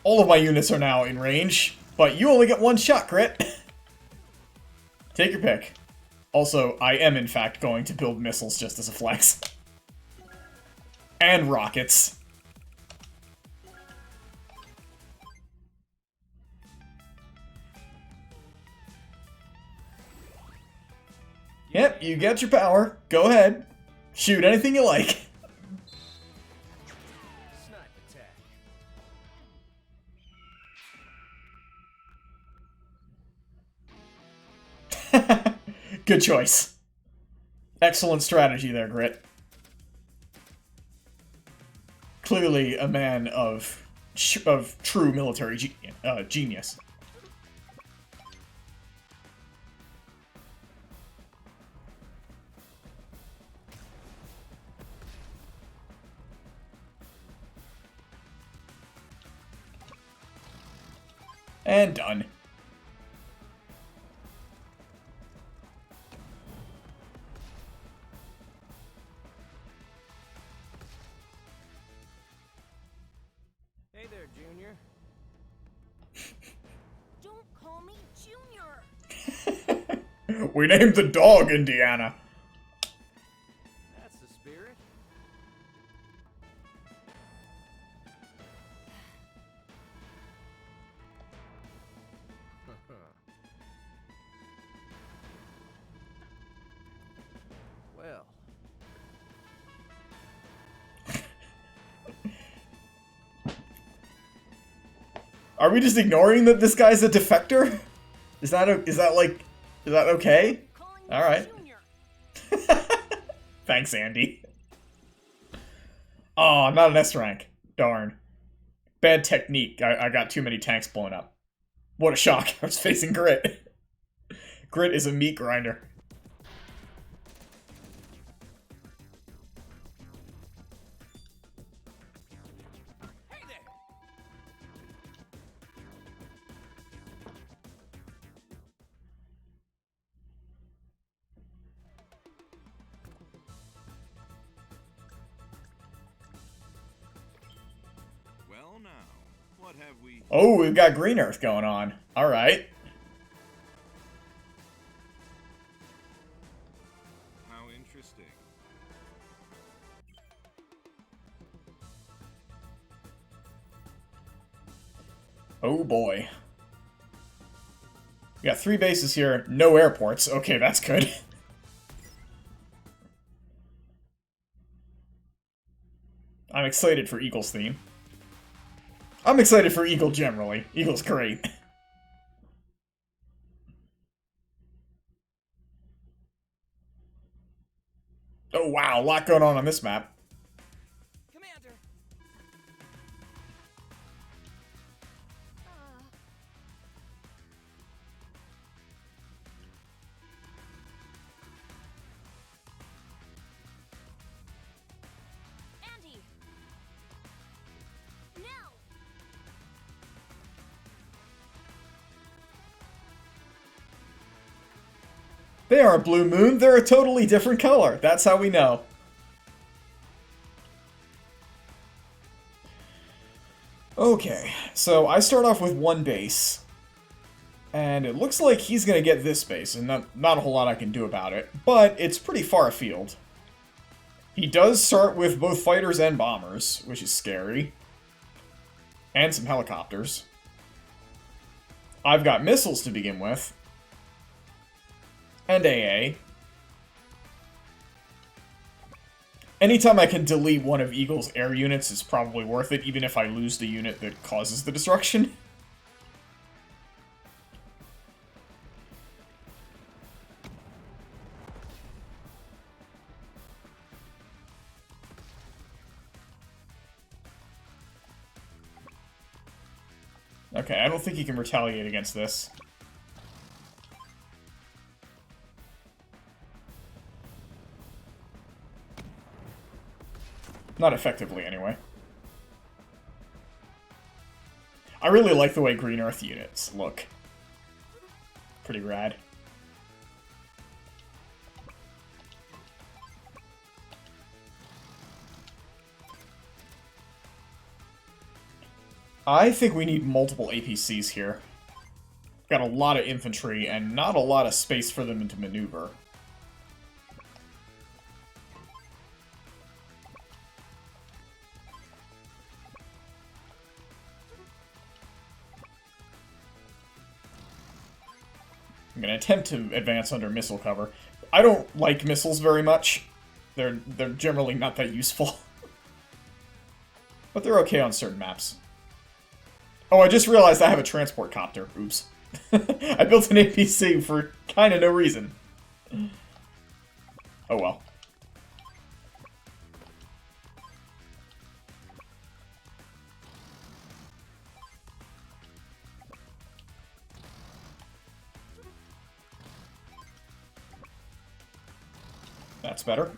All of my units are now in range, but you only get one shot, Grit. Take your pick. Also, I am in fact going to build missiles just as a flex. And rockets. Yep, you get your power. Go ahead. Shoot anything you like. Snipe attack. Good choice. Excellent strategy there, Grit. Clearly a man of true military genius. And done. Hey there, Junior. Don't call me Junior. We named the dog Indiana. That's the spirit. Well, Are we just ignoring that this guy's a defector? Is that okay? Calling All right. Junior. Thanks, Andy. Oh, I'm not an S rank. Darn. Bad technique. I got too many tanks blown up. What a shock. I was facing Grit. Grit is a meat grinder. Hey there! Well now, what have we... Oh, we've got Green Earth going on. Alright. How interesting. Oh boy. We got 3 bases here, no airports. Okay, that's good. I'm excited for Eagle's theme. I'm excited for Eagle generally. Eagle's great. Oh wow, a lot going on this map. Commander! Andy. No. They aren't Blue Moon, they're a totally different color. That's how we know. Okay, so I start off with 1 base. And it looks like he's gonna get this base, and not a whole lot I can do about it. But it's pretty far afield. He does start with both fighters and bombers, which is scary. And some helicopters. I've got missiles to begin with. And AA. Anytime I can delete one of Eagle's air units is probably worth it, even if I lose the unit that causes the destruction. Okay, I don't think he can retaliate against this. Not effectively, anyway. I really like the way Green Earth units look. Pretty rad. I think we need multiple APCs here. Got a lot of infantry and not a lot of space for them to maneuver. I'm going to attempt to advance under missile cover. I don't like missiles very much. They're generally not that useful. But they're okay on certain maps. Oh, I just realized I have a transport copter. Oops. I built an APC for kind of no reason. Oh well. That's better.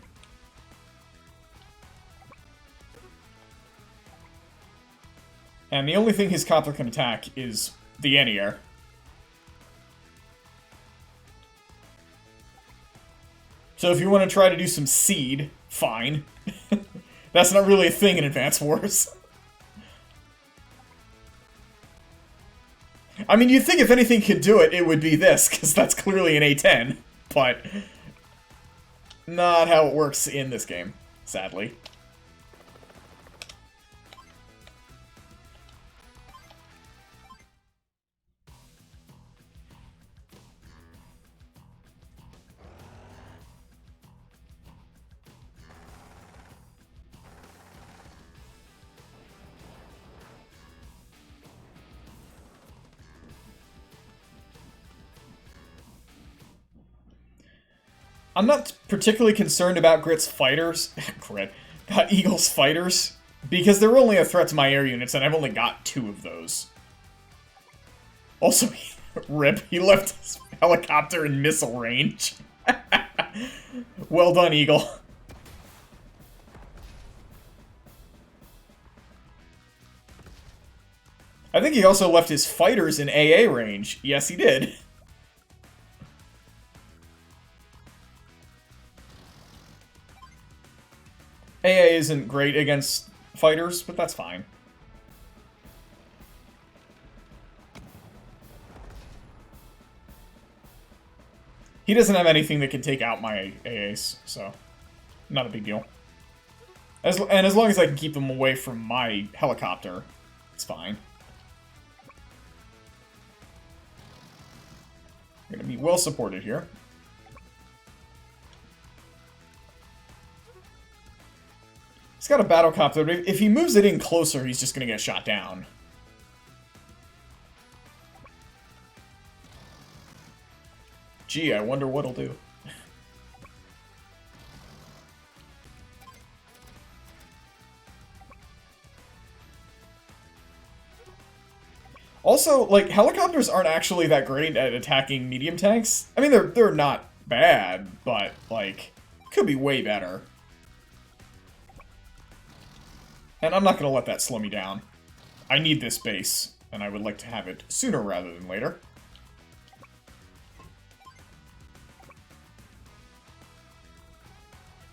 And the only thing his copter can attack is the anti-air. So if you want to try to do some seed, fine. That's not really a thing in Advance Wars. I mean, you'd think if anything could do it, it would be this, because that's clearly an A10. But not how it works in this game, sadly. I'm not particularly concerned about Grit's fighters. Eagle's fighters. Because they're only a threat to my air units, and I've only got 2 of those. Also, rip, he left his helicopter in missile range. Well done, Eagle. I think he also left his fighters in AA range. Yes, he did. AA isn't great against fighters, but that's fine. He doesn't have anything that can take out my AAs, so not a big deal. And as long as I can keep them away from my helicopter, it's fine. I'm gonna be well supported here. He's got a battlecopter, but if he moves it in closer, he's just gonna get shot down. Gee, I wonder what he'll do. Also, like, helicopters aren't actually that great at attacking medium tanks. I mean, they're not bad, but, like, could be way better. And I'm not going to let that slow me down. I need this base, and I would like to have it sooner rather than later.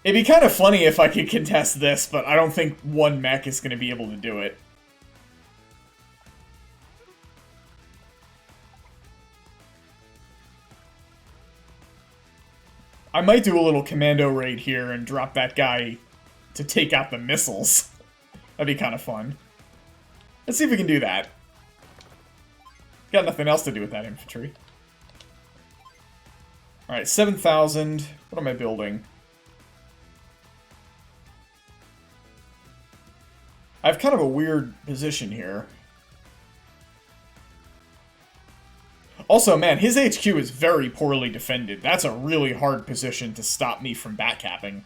It'd be kind of funny if I could contest this, but I don't think one mech is going to be able to do it. I might do a little commando raid here and drop that guy to take out the missiles. That'd be kind of fun. Let's see if we can do that. Got nothing else to do with that infantry. Alright, 7,000. What am I building? I have kind of a weird position here. Also, man, his HQ is very poorly defended. That's a really hard position to stop me from backcapping.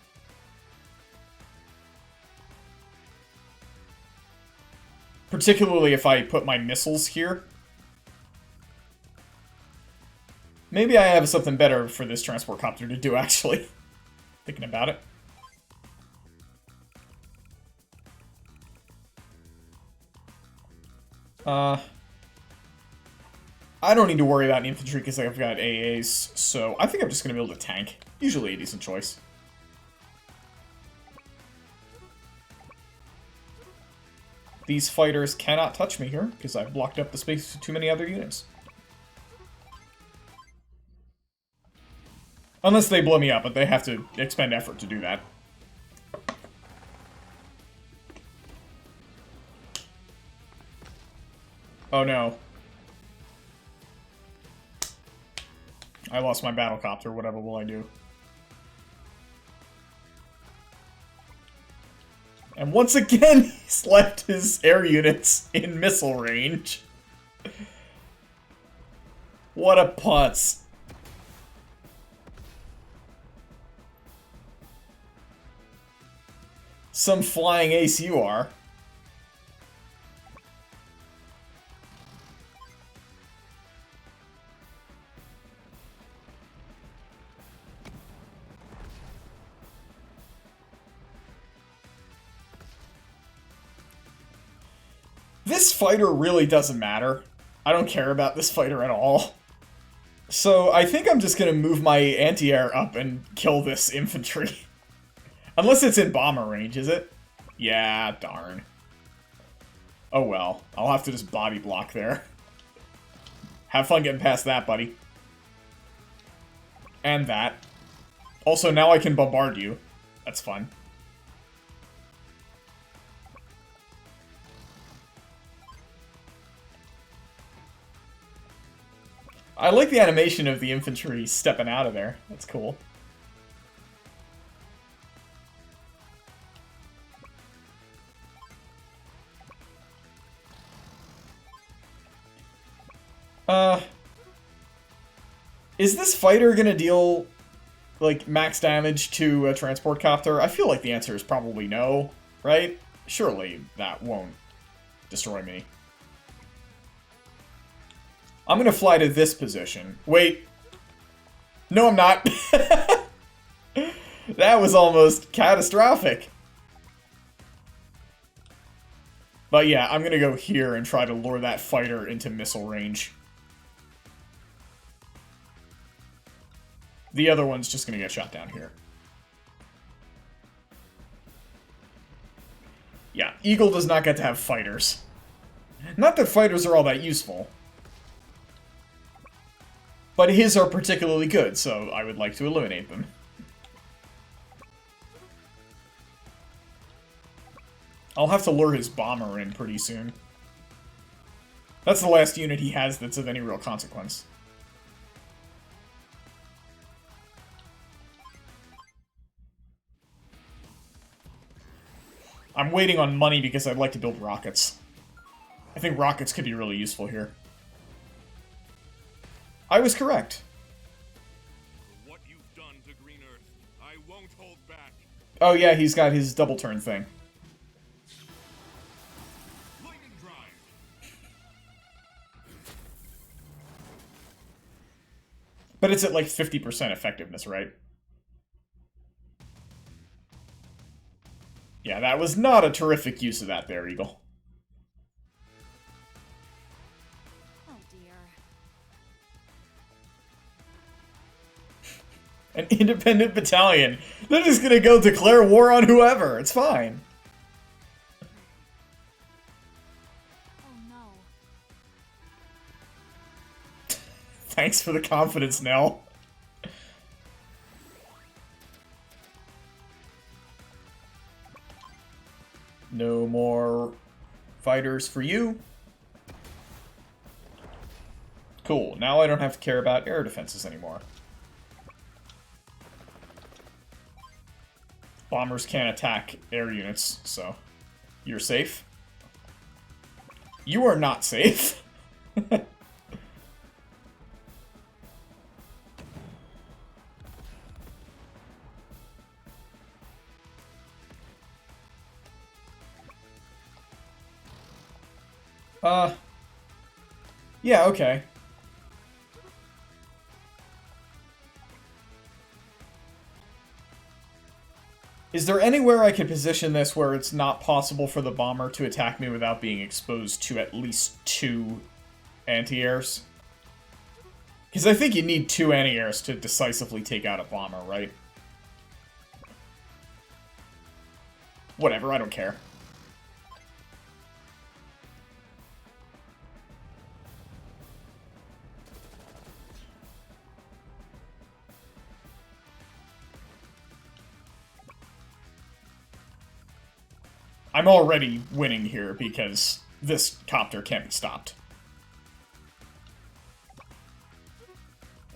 Particularly if I put my missiles here. Maybe I have something better for this transport copter to do, actually. Thinking about it. I don't need to worry about infantry because I've got AAs, so I think I'm just going to build a tank. Usually a decent choice. These fighters cannot touch me here, because I've blocked up the space to too many other units. Unless they blow me up, but they have to expend effort to do that. Oh no. I lost my battlecopter, whatever will I do? And once again, he's left his air units in missile range. What a putz. Some flying ace you are. This fighter really doesn't matter. I don't care about this fighter at all. So I think I'm just gonna move my anti-air up and kill this infantry. Unless it's in bomber range, is it? Yeah, darn. Oh well, I'll have to just body block there. Have fun getting past that, buddy. And that. Also, now I can bombard you. That's fun. I like the animation of the infantry stepping out of there. That's cool. Is this fighter gonna deal, like, max damage to a transport copter? I feel like the answer is probably no, right? Surely that won't destroy me. I'm gonna fly to this position. Wait. No, I'm not. That was almost catastrophic. But yeah, I'm gonna go here and try to lure that fighter into missile range. The other one's just gonna get shot down here. Yeah, Eagle does not get to have fighters. Not that fighters are all that useful. But his are particularly good, so I would like to eliminate them. I'll have to lure his bomber in pretty soon. That's the last unit he has that's of any real consequence. I'm waiting on money because I'd like to build rockets. I think rockets could be really useful here. I was correct. For what you've done to Green Earth, I won't hold back. Oh yeah, he's got his double turn thing. Lightning drive. But it's at like 50% effectiveness, right? Yeah, that was not a terrific use of that there, Eagle. Oh dear. An independent battalion. They're just gonna go declare war on whoever. It's fine. Oh no. Thanks for the confidence, Nell. No more fighters for you. Cool, now I don't have to care about air defenses anymore. Bombers can't attack air units, so you're safe. You are not safe. Yeah, okay. Is there anywhere I could position this where it's not possible for the bomber to attack me without being exposed to at least 2 anti-airs? Because I think you need 2 anti-airs to decisively take out a bomber, right? Whatever, I don't care. I'm already winning here because this copter can't be stopped.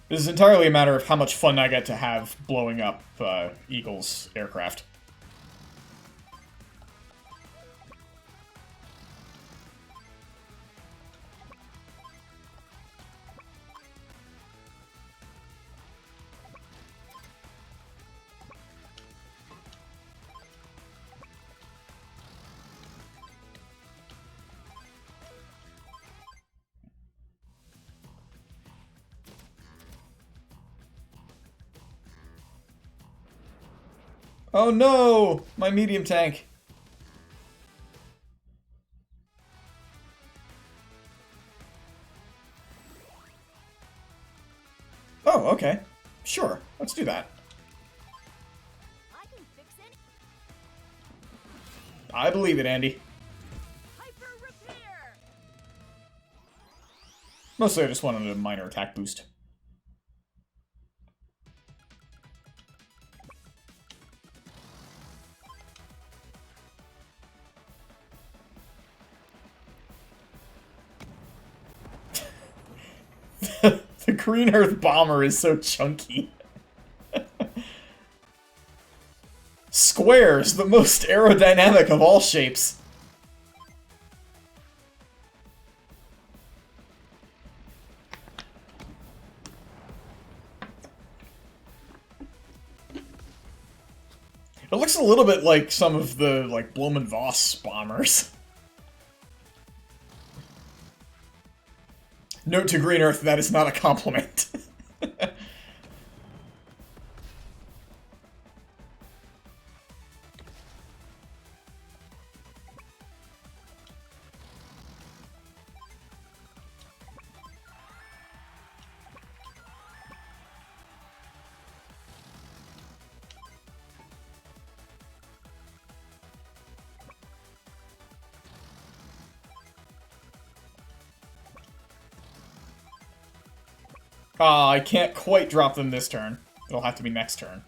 This is entirely a matter of how much fun I get to have blowing up Eagle's aircraft. Oh no! My medium tank. Oh, okay. Sure, let's do that. I can fix it. I believe it, Andy. Hyper repair. Mostly I just wanted a minor attack boost. The Green Earth Bomber is so chunky. Squares, the most aerodynamic of all shapes. It looks a little bit like some of the, like, Blumenvoss bombers. Note to Green Earth, that is not a compliment. I can't quite drop them this turn. It'll have to be next turn.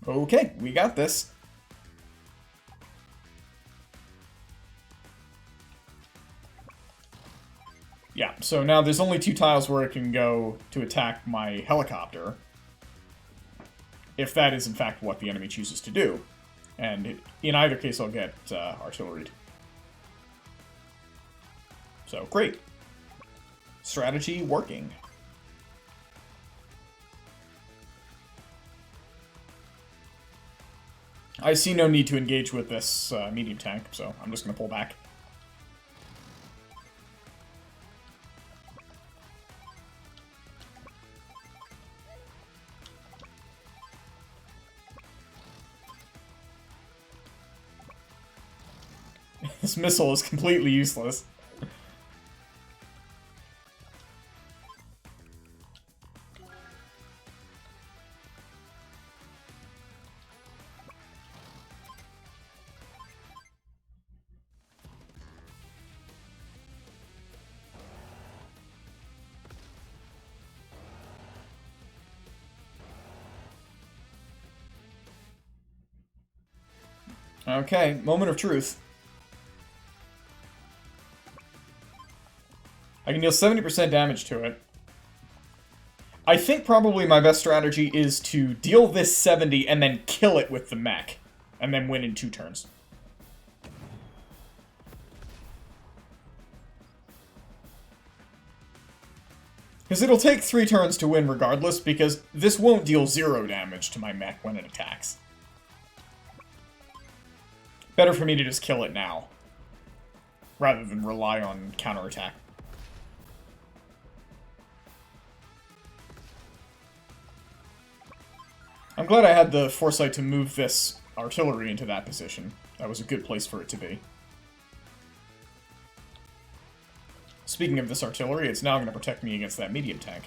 Okay, we got this. Yeah, so now there's only 2 tiles where it can go to attack my helicopter. If that is in fact what the enemy chooses to do. And in either case I'll get artilleried. So, great. Strategy working. I see no need to engage with this medium tank, so I'm just going to pull back. This missile is completely useless. Okay, moment of truth. I can deal 70% damage to it. I think probably my best strategy is to deal this 70 and then kill it with the mech. And then win in 2 turns. Because it'll take 3 turns to win regardless, because this won't deal 0 damage to my mech when it attacks. Better for me to just kill it now, rather than rely on counterattack. I'm glad I had the foresight to move this artillery into that position. That was a good place for it to be. Speaking of this artillery, it's now going to protect me against that medium tank.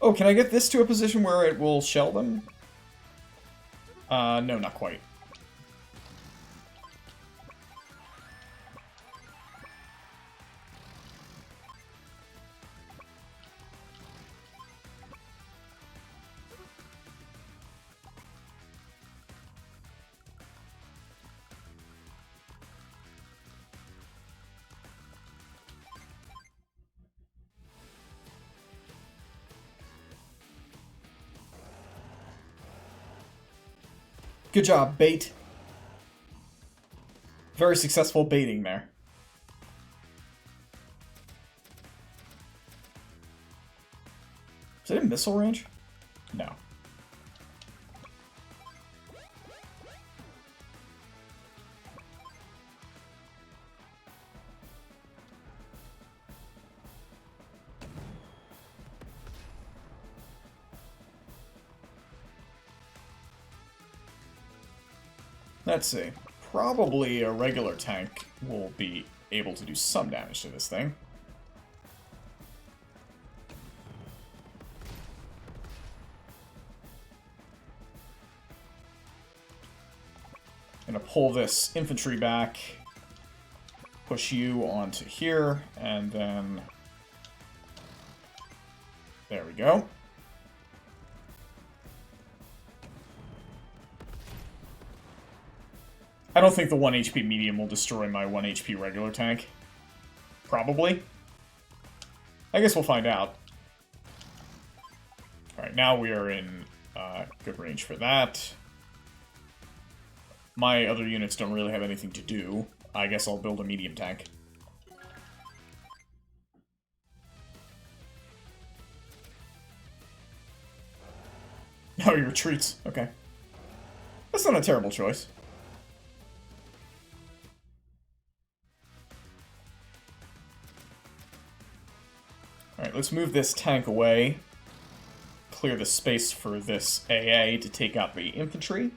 Oh, can I get this to a position where it will shell them? No, not quite. Good job, bait. Very successful baiting there. Is it in missile range? No. Let's see. Probably a regular tank will be able to do some damage to this thing. Gonna pull this infantry back, push you onto here, and then there we go. I don't think the 1 HP medium will destroy my 1 HP regular tank. Probably. I guess we'll find out. Alright, now we are in good range for that. My other units don't really have anything to do. I guess I'll build a medium tank. Oh, he retreats. Okay. That's not a terrible choice. Alright, let's move this tank away. Clear the space for this AA to take out the infantry.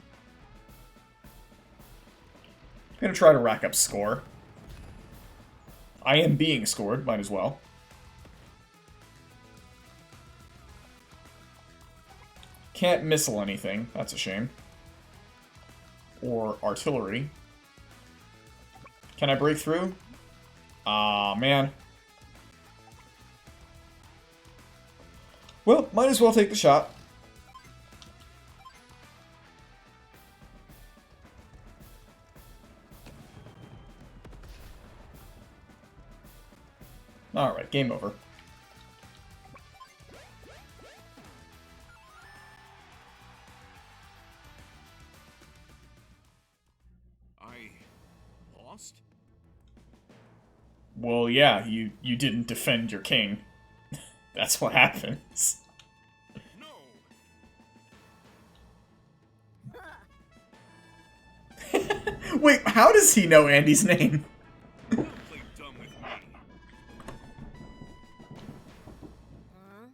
I'm gonna try to rack up score. I am being scored, might as well. Can't missile anything, that's a shame. Or artillery. Can I break through? Ah, man. Well, might as well take the shot. Alright, game over. I lost? Well, yeah, you didn't defend your king. That's what happens. No! Wait, how does he know Andy's name? Don't play dumb with me. Huh?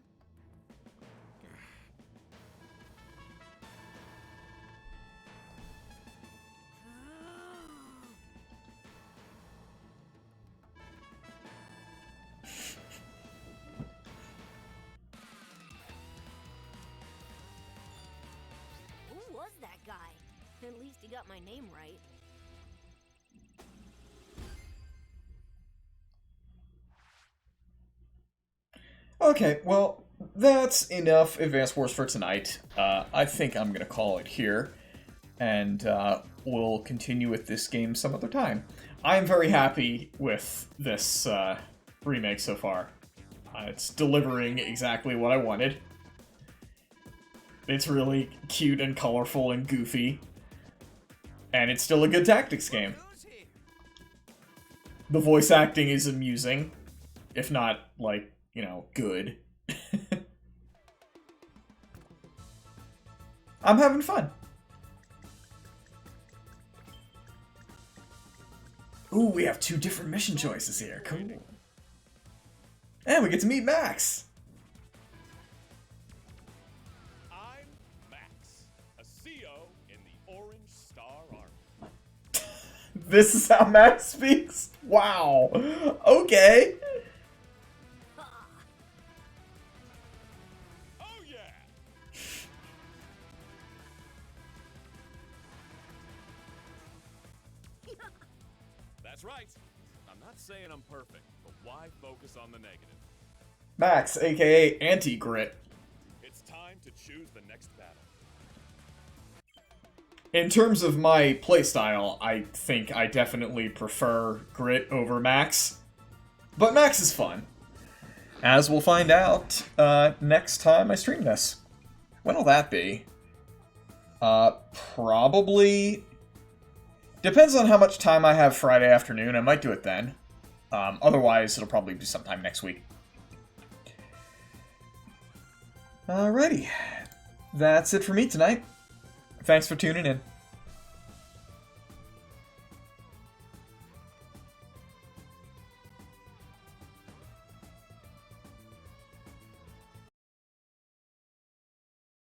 Who was that guy? At least he got my name right. Okay, well, that's enough Advance Wars for tonight. I think I'm gonna call it here, and we'll continue with this game some other time. I'm very happy with this remake so far. It's delivering exactly what I wanted. It's really cute and colorful and goofy, and it's still a good tactics game. Who's here? The voice acting is amusing, if not, like, you know, good. I'm having fun. Ooh, we have 2 different mission choices here. Cool. And we get to meet Max. I'm Max, a CO in the Orange Star Army. This is how Max speaks? Wow. Okay. Oh yeah! That's right. I'm not saying I'm perfect, but why focus on the negative? Max, aka Anti-Grit. It's time to choose the next battle. In terms of my playstyle, I think I definitely prefer Grit over Max. But Max is fun. As we'll find out next time I stream this. When will that be? Probably... Depends on how much time I have Friday afternoon. I might do it then. Otherwise, it'll probably be sometime next week. Alrighty. That's it for me tonight. Thanks for tuning in.